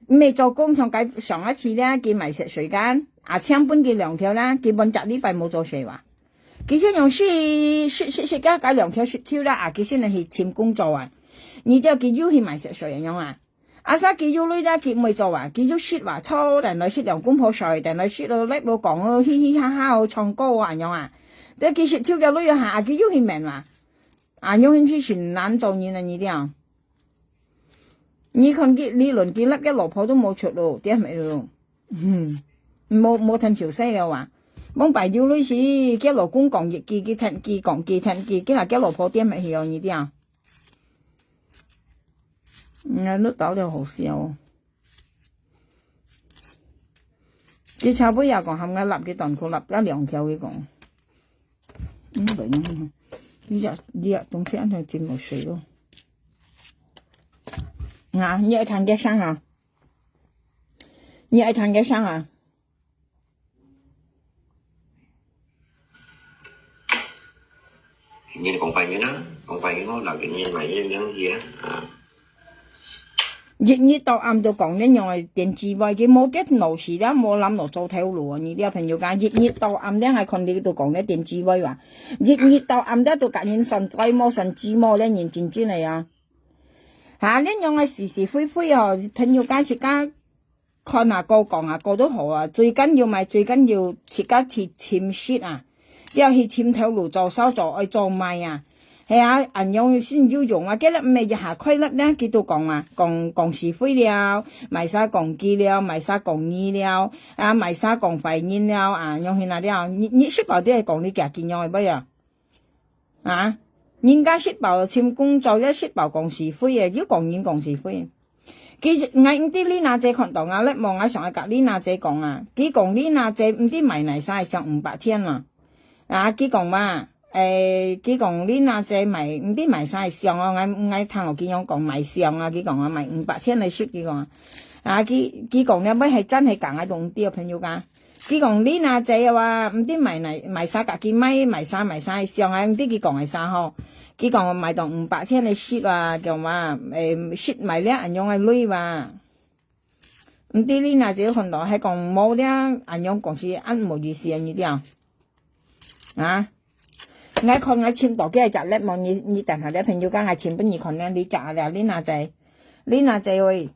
A: 未做工上一次咧，佢咪食水間啊，請搬佢2條啦，基本呢塊冇做水話。佢先用雪加改2條雪條啦，啊！佢先係去簽工作啊，而家佢要去賣石水樣啊，阿生佢要女啦，佢唔會做啊，佢要雪話抽，定係雪兩公婆水，定係雪到叻冇講咯，嘻嘻哈哈唱歌啊樣啊，但係佢雪條嘅女下，佢要去明話，啊要去全難做嘢啊呢啲啊，你看佢呢輪佢甩嘅老婆都冇出咯，點咪咯，冇趁潮西了話。幫爸要女時，佢老公講嘢，佢講佢聽，佢係佢老婆點咪係呢啲啊？碌到了好笑，佢差唔多又講冚嘅立嘅當佢立咗2條嘅講，對呢，呢日東西安就佔冇水咯，啊，你愛談嘅聲啊？你愛談嘅聲啊？Hình
B: như là còn phải nó là cái nhiên mày những gì á
A: 熱到暗到講一樣係電智慧嘅冇嘅路時啦，冇諗落做條路啊！呢啲朋友講熱到暗咧係看你度講咧電智慧話，熱到暗咧度隔人神仔魔神智魔咧認真嚟啊！嚇呢樣係是非非啊！朋友間自家看下個講下個都好啊，最緊要自家去簽雪啊！要去簽條路做手做愛做賣啊！係啊，人用先要用啊！幾粒咩日下規粒咧，佢都講啊，講是非了，賣啥講機了，賣啥講義了，啊賣啥講廢言了啊！用去那啲啊，你識報啲係講你夾見用係乜呀？啊，人家識報簽工作咧，識報講是非嘅，要講言講是非。佢嗌啲呢那姐看到啊，咧望下上一格呢那姐講啊，佢講呢那姐唔知賣嚟晒上500千啊！啊，佢講話。佢講呢那隻咪唔知賣晒上啊，我聽我見樣講賣上啊，佢講啊賣500千嚟出，佢講啊，佢講咧乜係真係揀喺度啲朋友㗎，佢講呢那隻又話唔知賣晒隔幾米賣晒上啊，唔知佢講係啥嗬，佢講賣到500千嚟出啊，講話出賣咧人用係女話，唔知呢那隻看到係講冇咧人用講是按冇意思啊呢啲啊。我看我簽到嘅就叻望你等下咧朋友間係簽不你看咧你假了你那仔喂，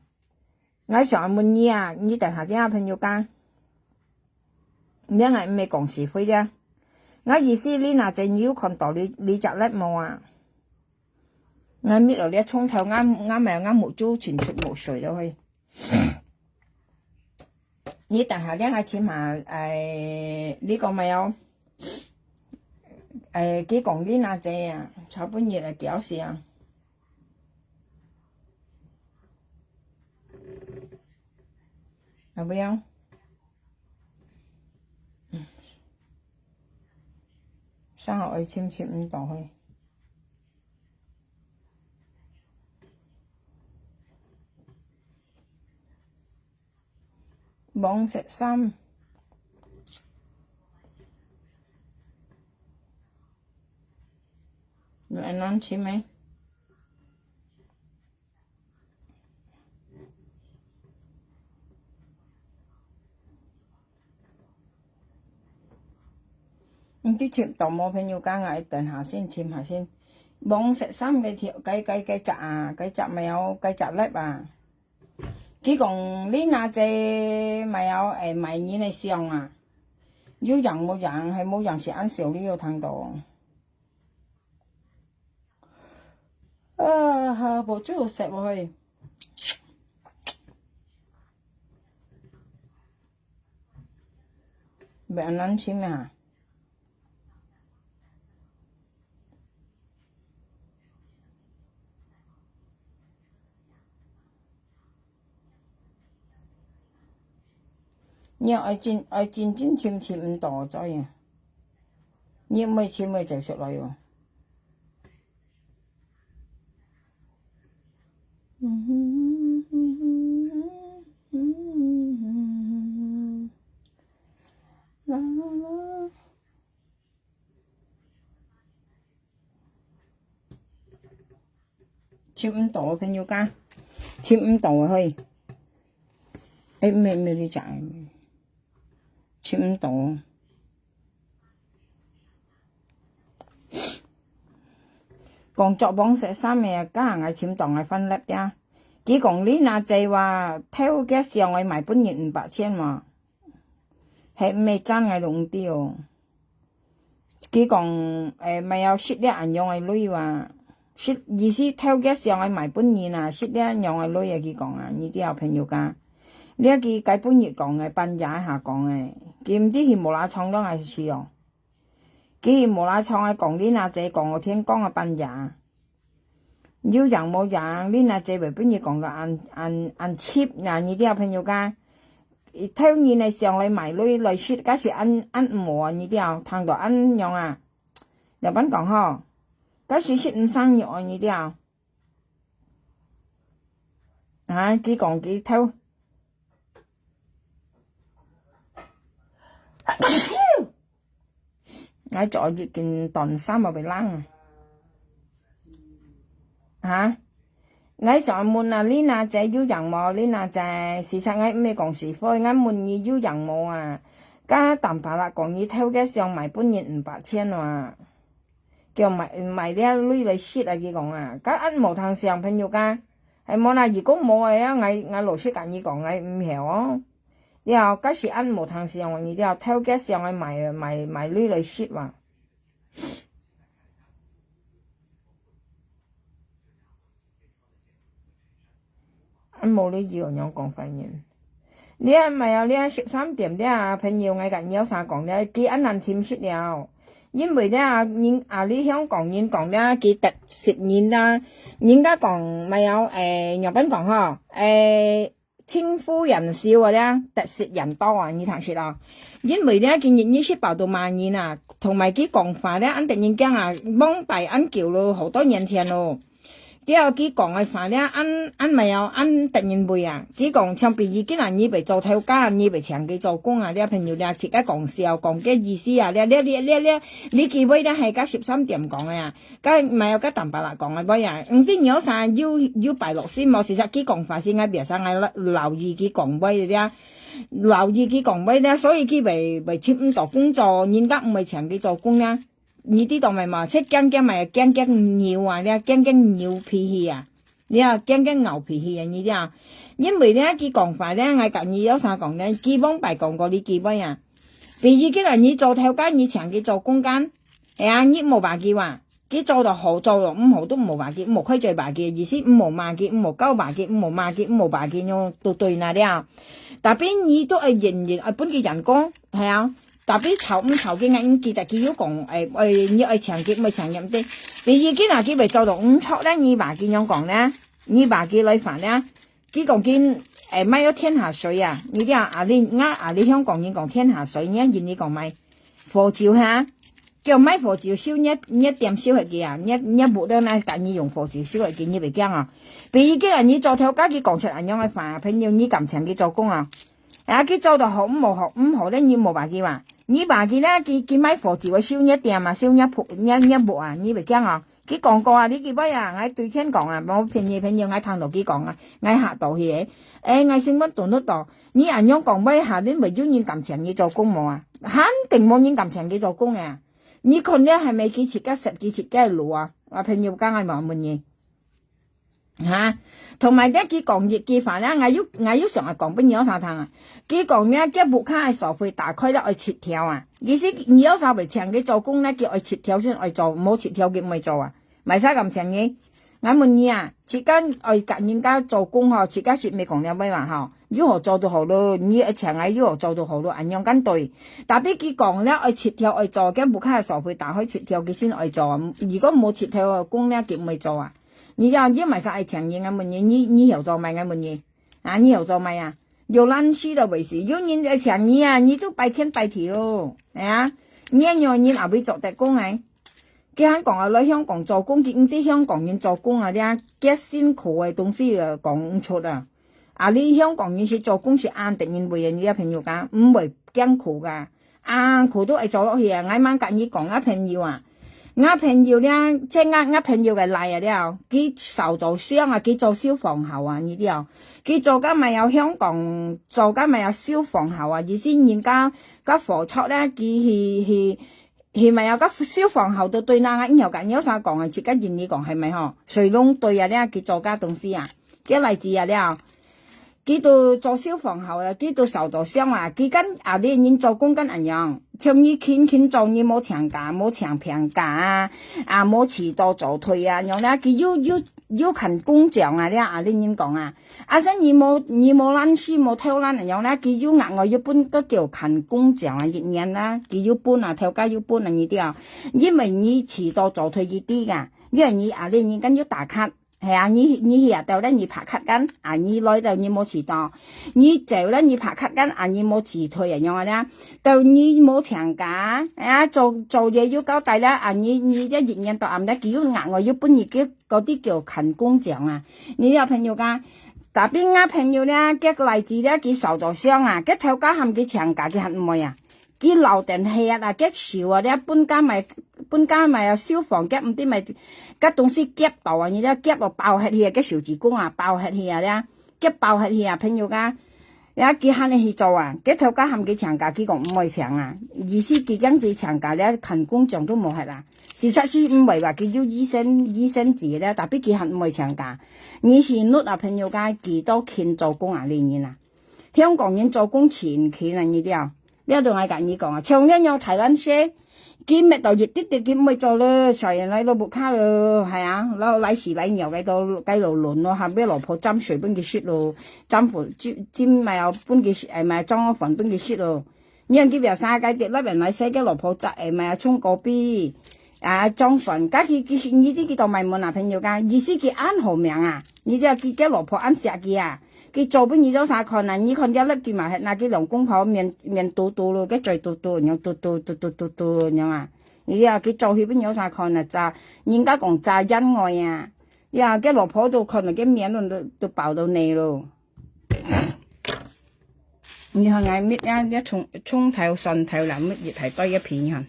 A: 我上問你啊，你等下啲朋友間，你係唔係講是非啫？我意思你那仔你要看到你就叻冇啊？我搣落你沖頭啱咪啱冇租全出冇水咗去。你等下呢，我簽下呢個咪有佢講呢那姐啊，炒半日嚟搞事啊，係咪啊？生學去簽唔到去。網石衫，你諗簽未？唔知簽到冇朋友間啊，等下先簽下先。網石衫嘅條計紮啊，計紮咪有計紮粒啊。佢講呢那隻咪有買嘢嚟上啊，有人冇人係冇人是按少呢個睇到。啊，下部最後食落去。咪按撚簽啊！你愛戰簽唔到咗呀？你咪簽咪就出來喎。簽唔到朋友間，簽唔到啊去。咩啲賺？簽唔到，講作網石衫嘅家下簽檔係分粒呀。佢講呢那就話偷嘅時候我賣本月500千嘛，係咩真係弄啲哦。佢講咪有蝕啲人用係女話，蝕意思偷嘅時候我賣本月啊，蝕啲用係女啊。佢講啊，呢啲有朋友家。呢一句計半月講嘅，半日下講嘅，佢唔知佢無啦創咗係事哦。佢無啦創係講呢那姐講我天光嘅半日，有人冇人呢那姐為半日講嘅按 cheap 啊，呢啲有朋友家，偷嘢嚟上嚟賣女嚟説，假是按冇啊，呢啲有聽到按樣啊，日本講嗬，假是説唔生肉啊，呢啲有，佢講佢偷。我做住件短衫啊，被冷啊！我上門啊，呢那隻有人冇？呢那隻事實我咩講是非，我門意有人冇啊！加淡白啦，講你偷嘅上賣半年500千啊！叫賣啲女嚟蝕啊！佢講啊，加按冇ทาง上朋友家係冇啦，如果冇嘅啊，我老實講你講我唔曉哦。然後假使按冇ทาง上，你啲偷嘅上我賣女嚟蝕話。冇呢樣樣講法嘅，你係咪有呢13點啲朋友我近有啥講咧？佢按人簽出了，因為咧你香港人講咧，佢特食人啦，人家講咪有日本講嗬稱呼人少嘅咧，特食人多啊！你睇説啊，因為咧見人呢出報道萬人啊，同埋佢講法咧，按定人講啊，蒙蔽按叫咯，好多年前咯。之後佢講嘅話咧，按咪有按突然會啊！佢講像譬如今日你被做偷家，你被長期做工啊！啲朋友咧，直接講笑，講嘅意思啊！你幾位咧係加13點講嘅啊？加咪有加淡白啦講嘅位啊！唔知有啥要擺落先冇？事實佢講法先啱，別生我留意佢講位嘅啫，留意佢講位咧，所以佢為簽唔到工作，人家唔係長期做工咧。你知道咪嘛？即驚咪驚鳥啊！你驚鳥脾氣啊！你啊驚牛脾氣啊！你啲啊，因為咧佢講法咧，我近日有啥講咧，基本白講過你幾位啊？譬如今日你做頭家，你長期做工間，係啊，你冇辦法話，佢做到好做到5號都5號8件，5號開最8件，意思5號8件，5號98件，5號8件，5號8件樣都對那啲。但邊你都係仍然本嘅人工係啊，但邊炒嘅硬記得佢要講你愛長件咪長任啲，第二件啊佢咪做到5撮咧，2百件樣講咧，2百件來飯咧，佢講件買咗天下水啊，你啲你香港人講天下水，你講買貨照嚇。叫買貨照燒一點燒係幾啊？一部咧咧，但你用貨照燒係幾你未驚啊？比如佢你做條家佢講出人樣嘅飯，朋友你咁長佢做工啊？佢做到好5號咧，你冇辦法話，2百件咧，佢買貨照燒一點啊，燒一部啊，你未驚啊？佢講過啊，你記唔記啊？我對天講啊，冇朋友我聽到佢講啊，我嚇到佢我先乜動都到，你人樣講咩下啲咪要你咁長佢做工冇啊？肯定冇你咁長佢做工啊！你看咧係咪幾切嘅實幾切嘅路啊？我朋友講係冇乜嘢嚇，同埋咧佢講熱嘅飯咧，我要成日講俾你有啥聽啊？佢講咧一部卡係收費大概咧愛切條啊，意思你有啥為長嘅做工咧，叫愛切條先愛做，冇切條嘅唔愛做啊，咪使咁長嘅。我問你啊，切間愛夾人家做工嗬，切間説未講了咩話嗬？如何做到好咯？你一長愛如何做到好咯？人樣跟對，但係佢講咧愛切條愛做，嘅部卡係收費大開切條嘅先愛做啊。如果冇切條嘅工咧，佢唔會做啊。你又因為晒愛長嘢，我問你又做咪？我問你啊，你又做咪啊？有爛書就為事，有人愛長嘢啊，你都拜天拜地咯，係啊？你一樣你後尾做得工啊？佢喺講啊，嚟香港做工，佢唔啲香港人做工啊啲幾辛苦嘅東西啊講唔出啊！啊，你香港人是做工是按定人為人啲朋友講，唔會艱苦噶，苦都係做落去啊！我晚隔你講啊朋友啊，我朋友咧，即係我朋友嘅例啊啲，佢受做傷啊，佢做消防喉啊呢啲啊，佢做緊咪有香港做緊咪有消防喉啊，而先人家個貨出咧，佢係咪有個消防喉到對那個以後緊有啥講啊？自家人你講係咪嗬？水龍對啊咧，佢做家東西啊，幾例子啊咧，佢到做消防喉啊，佢到受到傷啊，佢跟啲人做工跟人樣，像你勤做你冇長假冇長平假冇遲到早退啊，樣咧佢要勤工匠啊啲人講啊，先你冇懶書冇偷懶人樣咧，佢要額外要搬個叫勤工匠啊，熱人啦，佢要搬啊，頭家要搬啊呢啲啊，因為你遲到早退呢啲噶，因為你啲人跟要打卡。係啊，你日到咧，你拍卡緊，你來到你冇遲到，你走咧，你拍卡緊，你冇遲退人樣咧，到你冇長假，做嘢要交代咧，你一熱人到暗咧，佢要額外要搬熱嘅嗰啲叫勤工匠啊，你有朋友噶，但邊個朋友咧，嘅個例子咧，佢受咗傷啊，嘅頭家喊佢長假，佢係唔會啊，佢漏電氣啊，嘅潮啊，啲搬家咪有消防夾唔啲咪，夾東西夾到啊！你咧夾到爆核氣啊！嘅小子工啊，爆核氣啊咧，夾爆核氣啊！朋友家，佢喊你去做啊！嘅頭家喊佢長假，佢講唔會長啊！意思佢講佢長假咧，勤工匠都冇係啦。事實是唔係話佢要醫生字咧，但係佢喊唔會長假。以前率啊朋友家幾多勤做工啊？年年啊，香港人做工勤啊呢啲啊，呢度我跟你講啊，長年有台灣車。佢咪到熱啲啲，佢唔會做咯，成日嚟攞部卡咯，係啊，攞嚟時嚟牛喺度喺度輪咯，後尾老婆斟水幫佢雪咯，斟盤尖咪又幫佢咪裝飯幫佢雪咯，呢樣佢又生雞啲，甩人嚟洗嘅老婆執咪又沖個邊裝飯，假佢呢啲佢就咪冇男朋友噶，意思佢啱好命啊，呢啲佢嘅老婆啱錫佢啊。佢做俾你都啥看啊？你看一粒見埋係那幾兩公婆面嘟嘟咯，嘅嘴嘟嘟，然後嘟樣啊！你啊，佢做起邊有啥看啊？炸，人家講炸恩愛啊！嘅老婆都看啊，嘅面都爆到你咯！你看我搣一葱頭、蒜頭啦，搣熱係多一片嚇。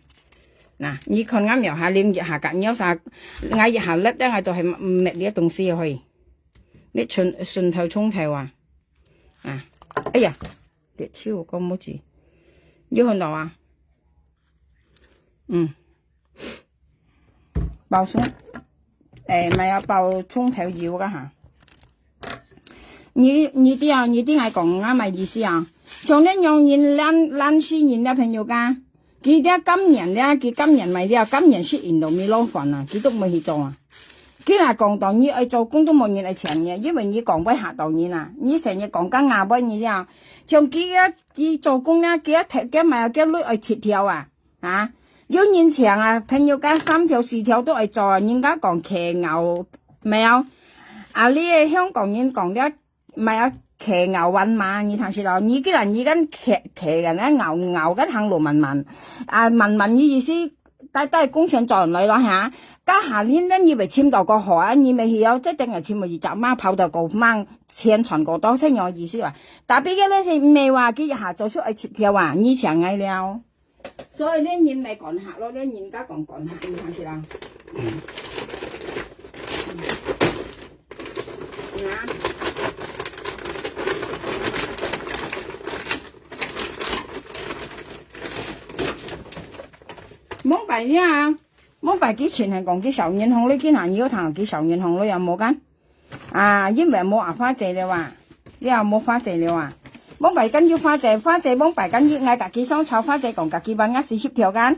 A: 嗱，你看我描下兩熱下格有啥？我熱下粒咧，我都係搣呢啲東西去。咩順頭葱頭啊！哎呀，跌超個冇字，要看到啊？爆葱，咪有爆葱頭腰噶吓。你啲係講啱咪意思啊？像呢樣人懶書人嘅朋友家，佢啲今年咧，佢今年咪啲，今年是印度米撈飯啊，佢都冇去做啊。佢係講到你愛做工都冇人嚟請嘅，因為你講俾嚇到你啦，你成日講緊牙俾你啲，像佢做工咧，佢踢嘅咪有啲女愛切條啊，有人請啊，朋友家3條4條都愛做，人家講騎牛咪有，你香港人講啲咪有騎牛運馬，你睇住咯，你既然而家騎人咧牛緊行路文，文意思。都係工程做人嚟咯嚇，家下年咧以為簽到個河啊，以為有即定係簽冇二十蚊跑到個掹錢傳過多，聽我意思話。但係嘅咧是唔係話佢日下做出嚟切條啊，以前嗌了，所以咧人咪趕客咯，咧人家趕客，你睇住啦。冇白啲啊，冇白幾錢係講幾受影響，你見下要同幾受影響，你有冇間？因為冇花謝了啊，你又冇花謝了啊，冇白跟要花謝冇白跟要嗌自己想炒花謝講自己揾40條間，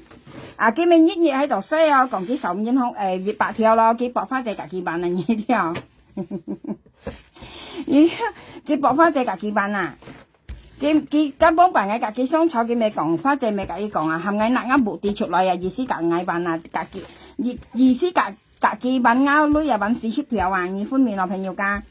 A: 佢咪日喺度洗啊，講幾受影響8條咯，幾薄花謝自己揾啊呢條，幾薄花謝自己揾啊。佢根本扮嗌自己想炒，佢咪講花姐咪自己講啊，係咪嗱啱目的出來啊？意思夾嗌扮啊，意思自己扮啱女又扮40條啊，二分面咯朋友家。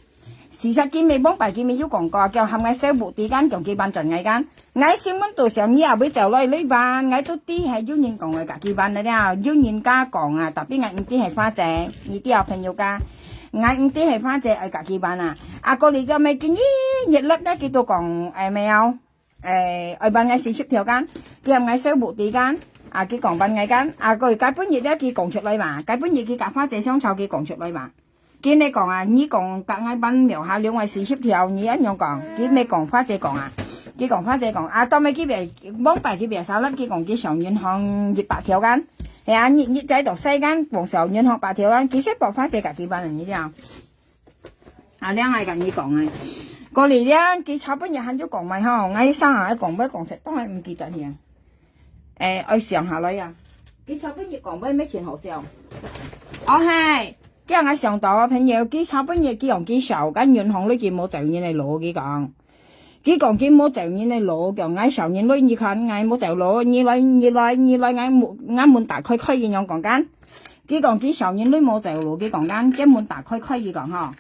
A: 事實佢未幫白佢未要講過，叫係咪寫目的間同佢扮盡嗌間，嗌新聞度上以後俾就來女扮，嗌到啲係要人講嘅自己扮啊啲啊，要人家講啊，特別嗌啲係花姐，呢啲啊朋友家。嗌啲係花姐愛自己辦啊！過嚟個咪見咦日粒咧，佢都講咩有愛辦嗌40條間，佢係嗌小目地間，佢講辦嗌間，過嚟解本日咧佢講出嚟嘛，解本日佢夾花姐相湊佢講出嚟嘛，佢你講啊，你講夾嗌辦描下兩位40條，你一樣講，佢咪講花姐講啊，佢講花姐講，當咪佢別幫白佢別少粒，佢講佢上銀行8條間。係啊，熱仔度西間黃時候銀行8條間，幾識薄花姐自己班人呢啲啊？兩係咁樣講嘅，過嚟咧佢炒半日肯咗講咪嗬，嗌生下講咩講食都係唔記得嘅。愛上下來啊，佢炒半日講咩錢好笑？係，今日我上到朋友，佢炒半日佢用佢手間銀行呢件冇就嘢嚟攞佢講。佢講佢冇就嘢嚟攞，叫嗌上嘢攞，你看嗌冇就攞，你來嗌門大開嘅樣講緊。佢講佢上嘢攞冇就攞，佢講緊佢門大開嘅講嗬。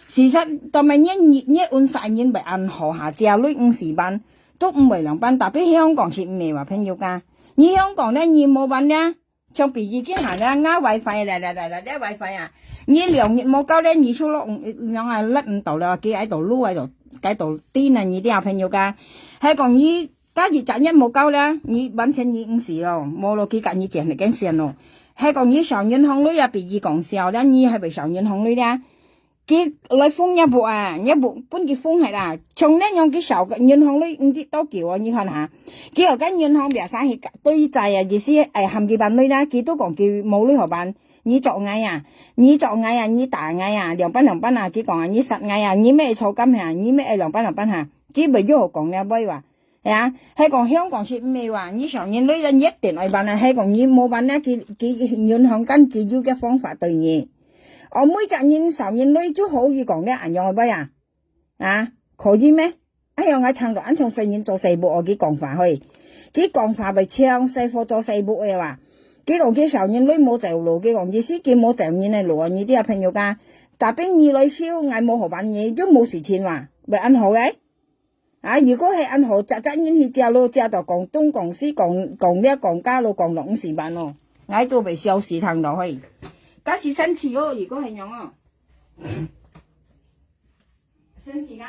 A: 事實當咪一按晒嘢咪按河下借攞50萬，都唔為2班，特別香港是唔係話朋友㗎。你香港咧你冇辦咧，像比已經行咧啱 WiFi 嚟 WiFi 啊，你2月冇交咧，你出落兩係甩唔到啦，佢喺度撈喺度。喺度癲啊！你啲小朋友噶，係講你假如賺一冇夠咧，你揾錢已50咯，冇咯佢夾你賺嚟緊線咯。係講你上銀行裏入邊已講笑咧，你係咪上銀行裏咧？佢來封一部啊，一部本佢封係啦，從呢用佢上銀行裏唔知多叫啊，你看下，佢又間銀行邊生係堆債啊，意思含幾辦裏咧，佢都講叫冇女學辦。你作嗌啊，你大嗌啊，2班啊，佢講啊，你實嗌啊，你咩酬金啊，你咩2班啊，佢咪要講嘅咩話，係啊，係講香港是咩話，你上年女人一定愛辦啊，係講你冇辦咧，佢銀行跟佢要嘅方法對你，我每隻人上年女都可以講咧，銀樣嘅咩可以咩？我聽到從4年做4步，我佢講法去，佢講法咪唱4課做4步嘅話。佢講佢上年女冇就路，佢講意思佢冇就年嚟路，你啲啊朋友家，但係你女超嗌冇何辦嘢，都冇時錢話，咪銀行嘅，如果係銀行雜年去借咯，借到廣東公司講加咯講60萬咯，嗌做咪小時行落去，假是新次咯，如果係樣啊，新次間。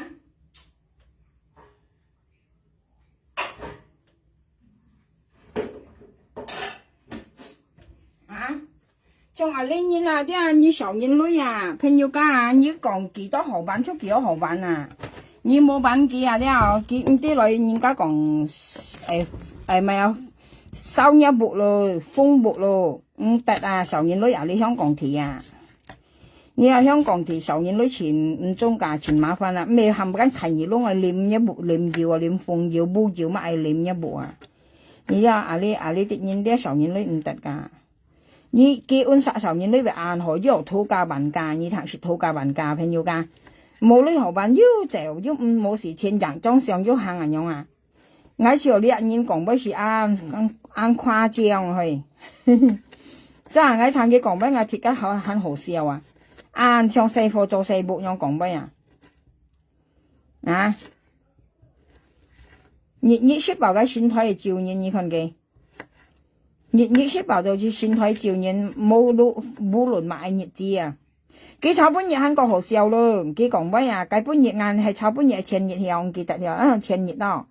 A: 像呢年啊，啲啊，你上年女啊，朋友家啊，你講幾多號版出幾多號版啊？你冇版幾啊？啲女人家講咪有收一部咯，封部咯，唔得啊！上年女啊，你香港提啊，你喺香港提上年女錢唔中價錢麻煩啦，咩冚緊提二窿啊，念一部念搖啊，念鳳搖煲搖乜係念一部啊？你呀你敵人啲上年女唔得㗎。你結婚殺上年女為硬河要討價還價，你睇是討價還價朋友㗎。冇女學辦要就要冇事前人裝上要行人樣啊。我朝你人講不是按誇張去，所以我睇佢講不我貼得很好笑啊。按唱細貨做細木樣講不啊？啊！日識爆嘅身體照應，你看佢。日識爆就是身體照應，冇論買日子啊。佢炒半日韓國好笑咯，佢講乜啊？佢半日晏係炒半日前日向記得了，前日咯。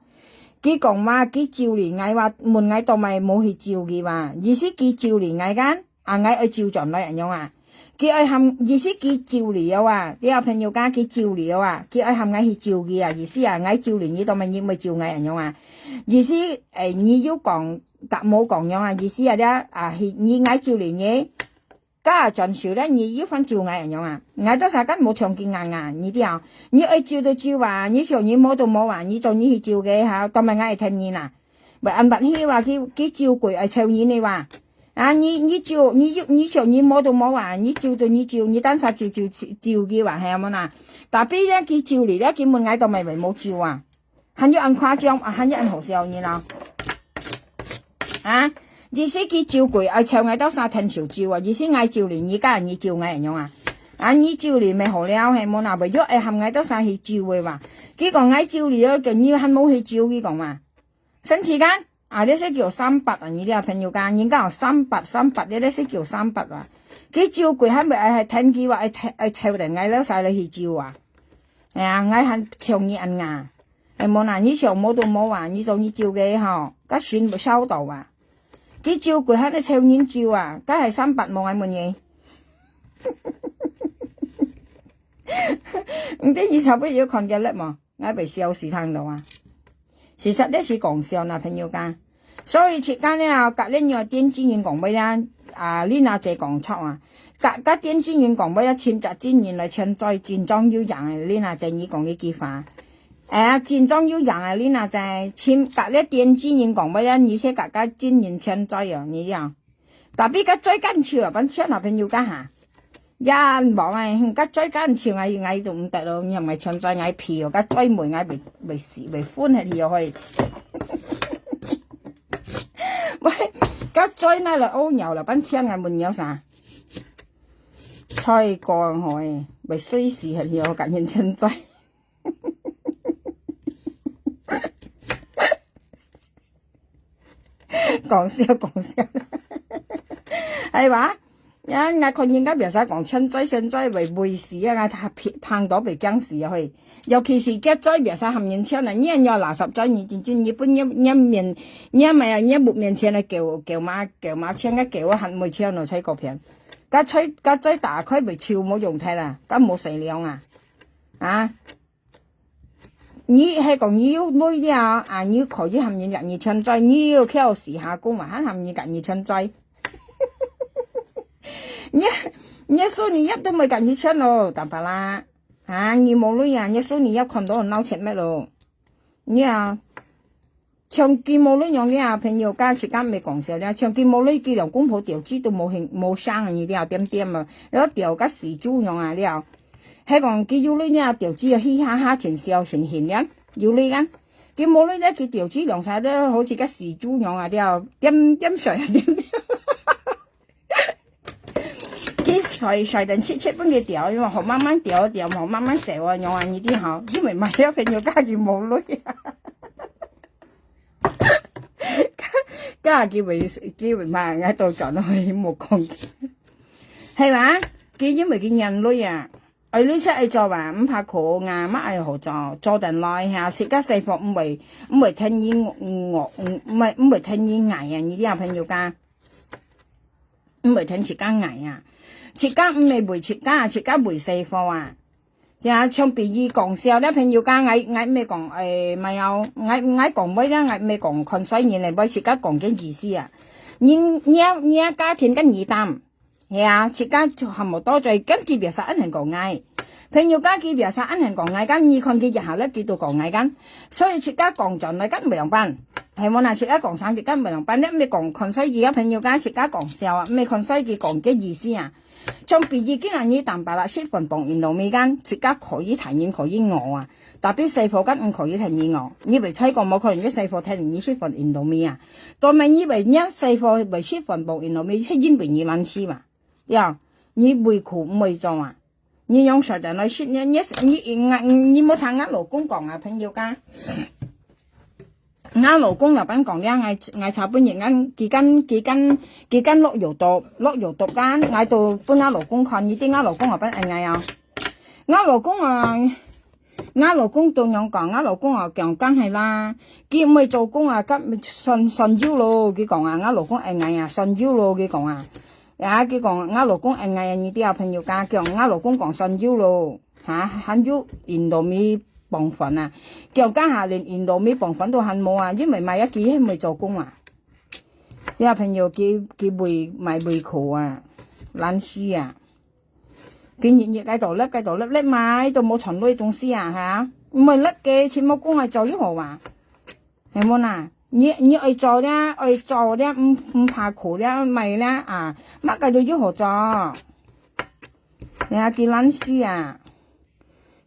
A: 佢講話佢照連嗌話門嗌到咪冇去照佢話，意思佢照連嗌間，嗌去照盡來人樣啊。佢愛含意思佢照了啊，啲朋友家佢照了啊，佢愛含嗌去照佢啊，意思啊嗌照連你到咪亦咪照嗌人樣啊。意思你要講答冇講樣啊，意思啊啲係你嗌照連嘢。家盡少咧，你要翻照嗌人樣啊！嗌得晒間冇長見硬啊！你啲啊，你愛照就照啊！你上你摸到摸啊！你做你去照嘅嚇，當咪嗌聽你啦。咪按白希話佢照攰愛抽你話啊！你照你上你摸到摸啊！你照到你照，你單晒照嘅話係冇啦。但係咧佢照嚟咧，佢冇嗌到咪冇照啊！肯要按誇張啊，肯要按好笑你啦啊！意思佢照攰，長嗌到沙聽潮照啊！意思嗌照連，而家人照嗌人樣啊！你照連咪好了，係冇嗱，為咗含嗌到沙去照嘅話，佢講嗌照連咗，佢還冇去照佢講嘛？新時間呢些叫300啊！你啲朋友間，人家300呢些叫300啊！佢照攰係咪係聽佢話抽定嗌到沙你去照啊？係啊，嗌係長意按啊！係冇嗱，你長冇到冇話，你做你照嘅嗬，家算咪收到啊！佢照佢喺度抽煙照啊，梗係300冇嗌乜嘢。唔知你炒不要看嘅叻嘛？我被笑死聽到啊！事實呢是講笑嗱，朋友間。所以切間呢，隔呢個電資源講俾啦，呢那隻講錯啊！隔電資源講俾一千隻資源嚟稱在戰爭要人呢那隻你講呢句話。戰爭要人啊！呢那就係簽隔呢電資源講俾人，而且隔家資源稱在啊！你樣，但係家最緊潮啊！班車那邊要家下，人講啊，家最緊潮嗌到唔得咯，又唔係稱在嗌票，家追梅嗌未歡喜落去。喂，家追那嚟歐遊啦，班車嗌沒有啥，吹過去未衰事係有感應稱在。講笑，係話，我看人家別使講稱追為背事啊，探到被僵事去，尤其是腳追別使含人槍啦，人要垃圾追，你本一面前嚟叫馬槍一叫恨沒槍就吹個片，家追打開被超冇用睇啦，家冇死量啊！你係講你要女啲啊，你可以含人人稱追，你要靠時下工嘛，含人人稱追。你說你一都冇人稱咯，但係啦，你冇女啊，你說你一看到人鬧切咩咯？你長期冇女用啲朋友家時間未講笑咧，長期冇女叫兩公婆調資都冇生啊，你啲點啊，有調個時豬用啊，你係講佢要女呢調資啊，嘻哈哈成笑成現嘅，要女嘅，佢冇女咧，佢調資量晒都好似個時豬樣啊，啲點水啊點，佢水定切幫佢調，因為學慢慢調，學慢慢嚼啊，用啊呢啲嗬，因為買咗朋友家佢冇女啊，家佢為買喺度講都可以冇講，係嘛？佢因為佢人女啊。女出去做話唔怕苦啊，乜嘢好做定耐下，食家細貨唔會聽煙唔會聽煙捱啊！呢啲朋友家唔會聽切家捱啊，切家唔係會切家會細貨啊！呀，唱別意講笑咧，朋友家嗌咩講咪有嗌講咩咧？嗌咩講看水嘢嚟，咪切家講嘅意思啊！你家庭跟二擔。係啊，切家含冇多罪，跟佢別殺人講嗌，朋友家佢別殺人講嗌，跟你看佢日下咧幾度講嗌緊，所以切家講盡嚟跟唔樣辦。係冇嗱，食家講生，食家唔係班咧，咩講看衰嘅朋友間食家講笑啊，咩看衰嘅講嘅意思啊？從畢業經驗蛋白啦，雪份磅原路尾間食家可以提驗可以餓啊，特別細貨間唔可以提驗餓，以為吹過冇可能一細貨提驗你雪份原路尾啊，當咪以為一細貨為雪份磅原路尾出現變異難事嘛？呀，你胃苦唔會做啊？你用實在來說，你冇聽我老公講啊，朋友間。我老公又班講咧，我炒半日幾間落油毒間，我到幫我老公看，呢啲我老公又班啊，我老公都樣講，我老公啊講梗係啦，佢唔係做工啊，急信腰咯，佢講啊，我老公啊信腰咯，佢講啊，佢講我老公呢啲啊朋友家講，我老公講信腰咯，信腰沿路咪。磅粉啊，叫家下連沿路尾磅粉都恨冇啊，因為買一幾係未做工啊，小朋友佢買胃口啊，懶書啊，佢日喺度甩買都冇存類東西啊嚇，唔係甩嘅，錢冇工係做一號啊，係冇嗱，你愛做咧，唔怕苦咧，咪咧啊，乜嘅都一號做，你睇佢懶書啊。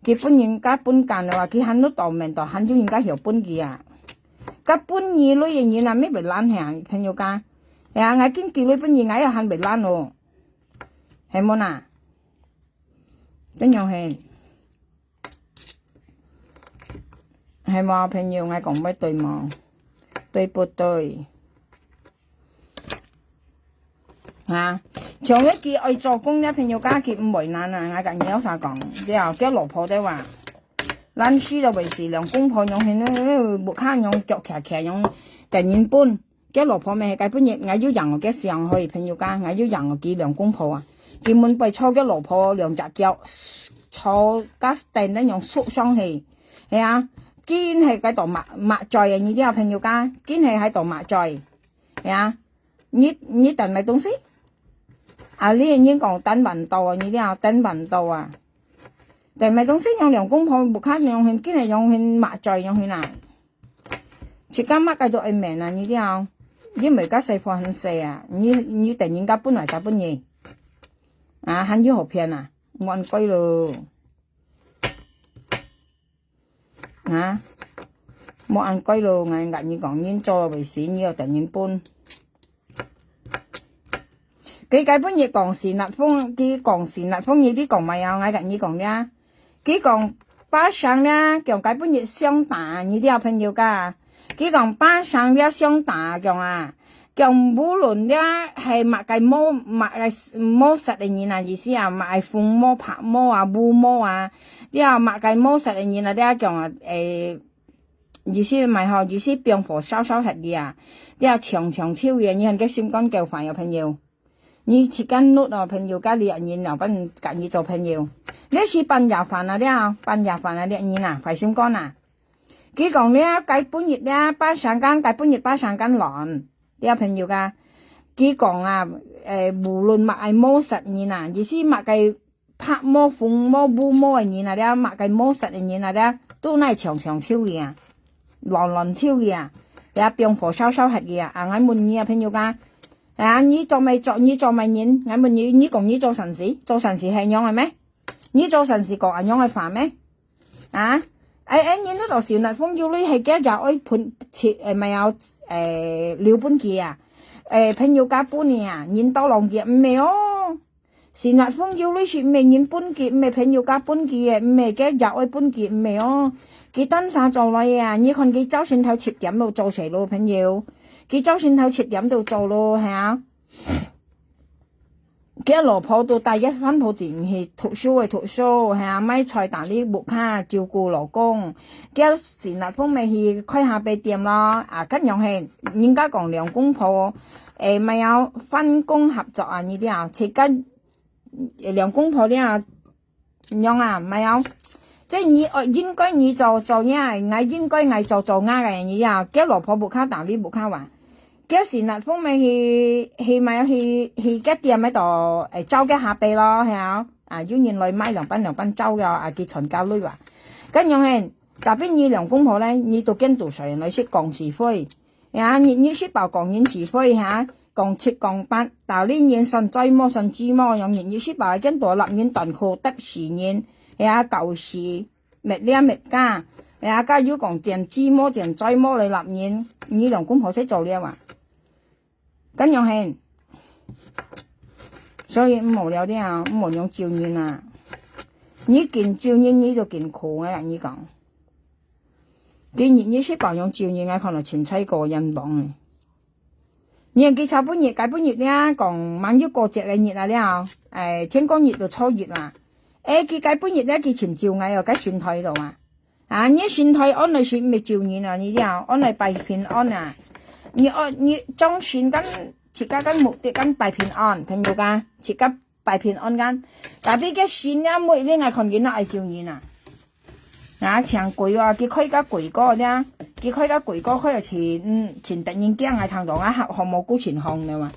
A: 佢本人家本幹啊，佢很多道命道，很少人家曉本嘅啊。家本意女人嘢啊，咩未懶行朋友家，我見叫女本意，我又很未懶咯，係冇嗱？點樣係冇朋友，我講咩對冇？對不對？像一件愛做工咧，朋友家佢唔為難啊！我近有啥講，之後叫老婆仔話，懶書就為是兩公婆用去咧，木卡用腳騎用突然搬，叫老婆咪係計半日，我要人我嘅上去朋友家，我要人我幾兩公婆啊，佢滿背坐嘅老婆兩隻腳坐架凳咧用縮上去，係啊，堅係喺度抹罪啊！你啲朋友家堅係喺度抹罪，係啊，你等咪東西？啊！呢已經講等運到啊！呢啲啊等運到啊，就咪東西用兩公婆木卡用去，今日用去抹罪用去嗱，全家乜計到愛命啊！呢啲啊，因為家細貨很細啊，你突然間搬嚟就搬嘢，啊，很要好騙啊，冇按歸咯，啊，冇按歸咯，我你講應做為先，你又突然搬。佢計本嘢講是立風，佢講是立風嘢啲講咪有，我近你講咧，佢講巴上咧，講計本嘢相打，呢啲有朋友噶，佢講巴上咧相打講啊，講無論咧係麥計摸實嘅嘢啊，意思啊，麥風摸拍摸啊，烏摸啊，啲啊麥計摸實嘅嘢啊，啲講啊意思咪嗬，意思병火燒實啲啊，啲啊長超嘢，你看嘅心肝夠煩有朋友。你時間碌啊，朋友家你人又不介意做朋友，你是半日飯啊啲半日飯啊啲人啊，快心肝啊！佢講咧計半日咧，巴上間計半日巴上間爛啲朋友噶，佢講啊無論麥係摸實人啊，意思麥計拍摸風摸烏摸嘅人啊啲麥計摸實嘅人啊啲，都係長超嘅啊，爛超嘅啊，有병火燒核嘅啊，我問你啊朋友噶。你做咪人？我問你講你做神事係樣係咩？你做神事講係樣係煩咩？你都時日風要你係幾日愛判切咪有料搬嘅啊？朋友家搬嘅啊，人多浪嘅唔係哦。時日風要你說唔係人搬嘅，唔係朋友家搬嘅，唔係幾日愛搬嘅唔係哦。佢登晒做嚟啊！你看佢周線頭切點度做成咯，朋友。佢周線頭切點度做咯，係啊！佢老婆到第一番鋪前去讀書，係啊，咪菜蛋啲木卡照顧老公。佢前日方咪去開下餅店咯，啊，跟樣係人家講兩公婆，咪有分工合作啊呢啲啊，切跟兩公婆啲啊樣啊，咪有。即係你應該你做嘢，我應該我做啱嘅嘢啊！佢老婆木卡蛋啲木卡話。佢時日方咪去咪去間店喺度租嘅下臂咯，係啊！要人來買兩班租嘅啊！佢傳教女話，咁樣係特別你兩公婆咧，你都跟讀誰來識講是非，呀，日書報講人是非嚇，講七講八，但呢人信追麼信知麼，用日書報跟多立人斷褲得時人，呀舊時滅了滅家，呀家要講正知麼正追麼嚟立人，你兩公婆識做了啊？咁樣係，所以唔無聊啲啊，唔無用照人啊，你見照人你就見苦啊，你講。既然你書報用照人，我可能前妻個人幫嘅。你記錯半日，解半日啦，講萬一過節嘅日啊了，天光日就初月啦。佢解半日咧，佢前照我又解算台度啊。你算台安嚟算咪照人啊？你啲啊，安嚟拜平安啊。你裝算緊，設家緊目的緊拜平安，朋友噶，設家拜平安緊。但係嘅算啊，每呢我看見都係照人啊。長貴啊，佢開個貴哥啫，佢開個貴哥開就前突然間係聽到項目股前行嘅嘛，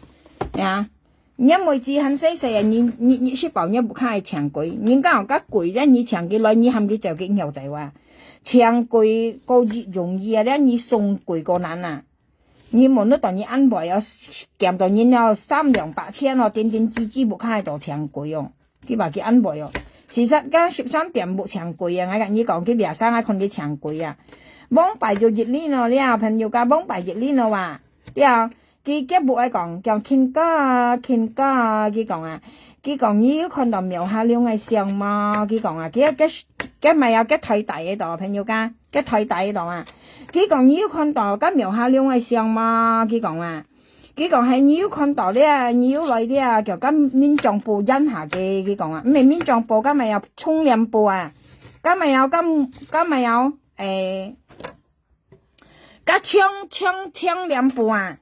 A: 因為只很細細啊，你書報你不開長貴，人家有個貴咧，你長幾耐你含佢就幾牛仔話，長貴個越容易啊咧，你送貴個難啊，你冇得當你安排啊，減到你要3兩8千咯，點支不開到長貴哦，佢話佢安排哦。事實間13點冇長貴啊！我跟你講，佢邊生啊，看佢長貴啊！幫拜咗熱呢咯，你啊朋友家幫拜熱呢咯話，啲啊，佢冇愛講，叫傾家，佢講啊，佢講你要看到苗下兩個相嘛，佢講啊，佢咪有個台大喺度，朋友家，個台大喺度啊，佢講你要看到個苗下兩個相嘛，佢講啊。佢講係你要看到咧，你要來啲啊，叫緊面帳布印下嘅，佢講啊，唔係面帳布，今日有沖涼布啊，今日有加沖涼布啊，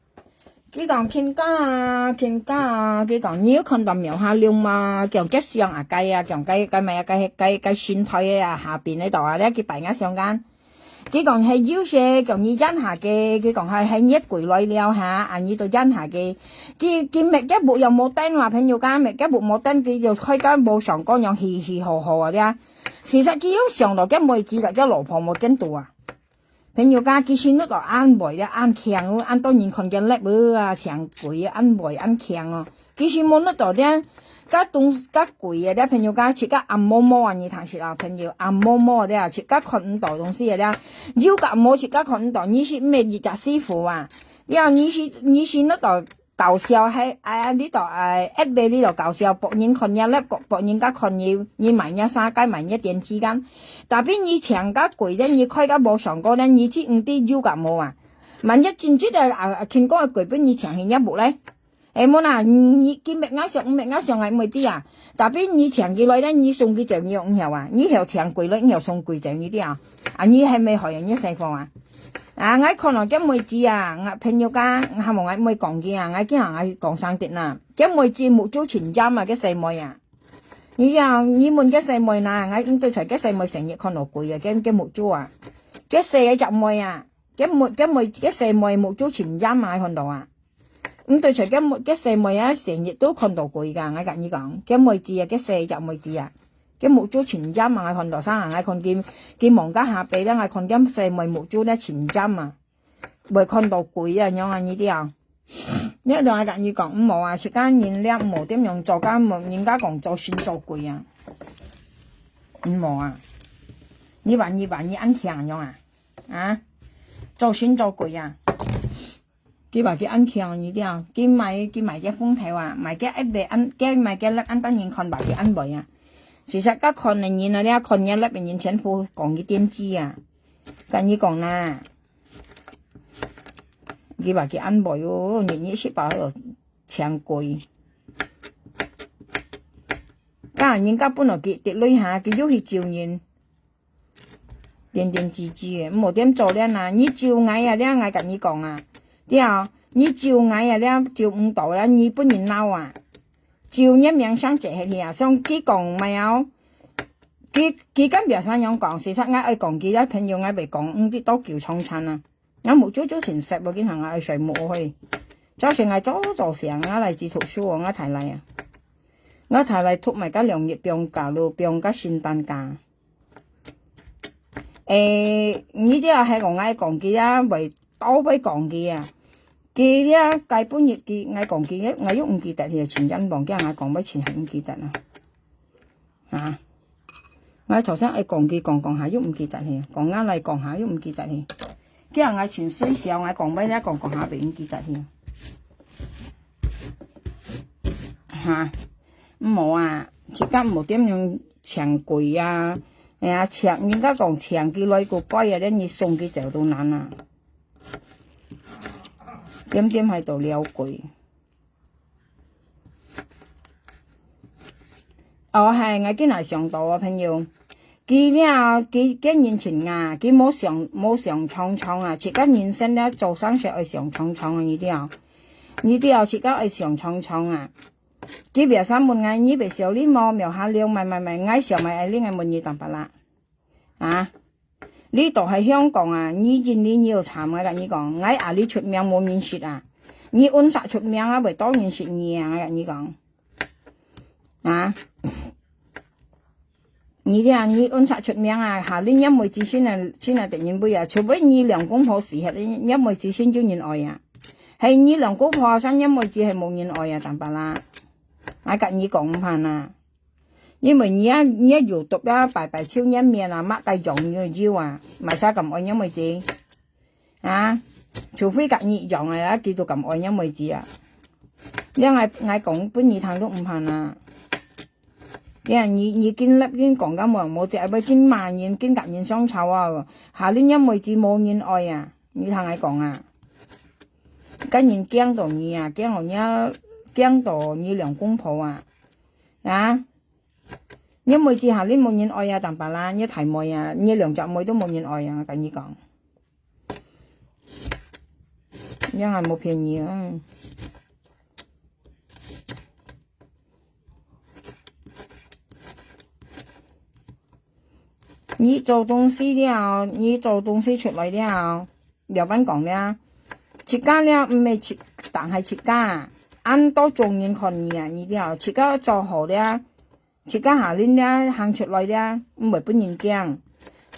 A: 佢講傾家，佢講你要看到苗下亮嘛，叫吉上啊雞啊，叫雞咪啊雞算台啊下邊呢度啊，咧佢擺喺上間。佢講係要些，講你印下嘅，佢講係一攰來了嚇，你就印下嘅。佢咪一部又冇燈話朋友家，咪一部冇燈，佢就開間冇上光樣嘻嘻呵呵啊啲。事實佢要上到嘅妹子就一老婆冇跟到啊。朋友家佢算得到安排咧，安強安當然看見叻啊，長貴安排安強啊，佢算冇得到啲。家貴啊！啲朋友家切家按摩啊，你睇切啊，朋友按摩啲啊，切家看唔到東西啊，腰夾摩切家看唔到，你是咩熱雜師傅啊？然後你是呢度搞笑喺呢度一邊呢度搞笑，博人看一粒，博人家看你買一三街買一點之間，但係你長家貴咧，你開家冇上過咧，你知唔知腰夾摩啊？萬一真知道見過貴俾你長起一步咧？冇啦，你見物啱上係唔係啲啊？但係你長幾耐咧？你送幾隻你用後啊？你後長貴咧，後送貴隻呢啲啊？你係咪學人一世方啊？我看落嘅妹子啊，我朋友家我冇我妹講嘅啊，我經常我講生啲啦，嘅妹子冇做全針啊，嘅細妹啊，你問嘅細妹嗱，我對齊嘅細妹成日看落貴啊，嘅冇做啊，嘅細嘅妹啊，嘅妹嘅細妹冇做全針啊，看到啊。對除嘅細妹啊，成日都看到貴噶，我跟你講，嘅妹子啊，嘅細隻妹子啊，嘅木珠全針啊，我看到生啊，我看見忙家下臂咧，我看見細妹木珠咧全針啊，未看到貴啊，樣啊呢啲啊，呢度我跟你講冇啊，時間人叻冇點樣做間冇，人家講做算做貴啊，冇啊，你話你安強樣啊，做算做貴啊。佢話佢安強呢啲啊，佢買嘅風睇話，買嘅一粒買嘅粒安當然看白嘅安排啊。事實家看人啊，你看人粒人錢鋪講嘅點知啊，跟你講啦。佢話佢安排喎，人書報喺度長貴。家人家本來佢跌女下，佢要去照人，點吱嘅，冇點做咧嗱，你照矮啊，我跟你講啊。啲啊，你照矮啊，咧照唔到啦，你不能鬧啊！照一面相借去啊，上佢講咪有，佢跟別生樣講，事實我愛講佢啲朋友我未講，啲都叫創餐啊！我冇做成食喎，見行我愛睡冇去，就算係做成我嚟自圖書我睇嚟啊，我睇嚟讀埋個2月病假咯，病個聖誕假。呢啲啊係我愛講佢啊為。都俾講佢啊，佢咧計半日佢嗌講佢，嗌喐唔記得佢前因忘記嗌講俾前係唔記得啊，嚇！嗌頭先嗌講佢講下喐唔記得佢，講啱嚟講下喐唔記得佢，今日嗌前衰時候嗌講俾咧講下俾唔記得佢，嚇！冇啊，而家冇點樣長貴啊！哎呀，長人家講長幾耐個龜啊，咧你送佢就到難啊！點點喺度了貴。哦，係我今日上到啊，朋友，佢咧佢幾年前啊，佢冇上廠啊，自家人生咧做生意愛上廠啊，呢啲啊，自家愛上廠啊。佢別三門嗌你別小你冇苗下了，咪嗌小咪嗌呢嗌門嘢淡白啦，啊！呢度係香港啊，呢件你要慘啊！跟你講，嗌阿你出名冇面説啊，你按實出名啊，咪當然説你啊！跟你講，啊！你啲啊，你按實出名啊，下年一妹子先係突然杯啊，除非你兩公婆時日一妹子先招人愛啊，係你兩公婆生一妹子係冇人愛啊，淡白啦。我跟你講唔盼啊，因為你一搖讀啦，白超一面啊，乜計重要腰啊，咪使咁愛一妹子啊，除非隔熱用啊，叫到咁愛一妹子啊，因為我講本二趟都唔盼啊，因為你見粒見講緊冇只係見萬人見隔熱相湊啊，下年一妹子冇人愛啊，你聽我講啊，跟人驚到你啊，驚到你兩公婆啊，啊！一妹子下年冇人愛啊，淡白啦，一提妹啊，你兩隻妹都冇人愛啊，我跟你講，因為冇便宜啊。你做東西了，你做東西出來了，又搵講了，自家了唔係自，但係自家。按多眾人看你啊，你啲啊，自家做好咧，自家下年咧行出來咧，唔係本人驚。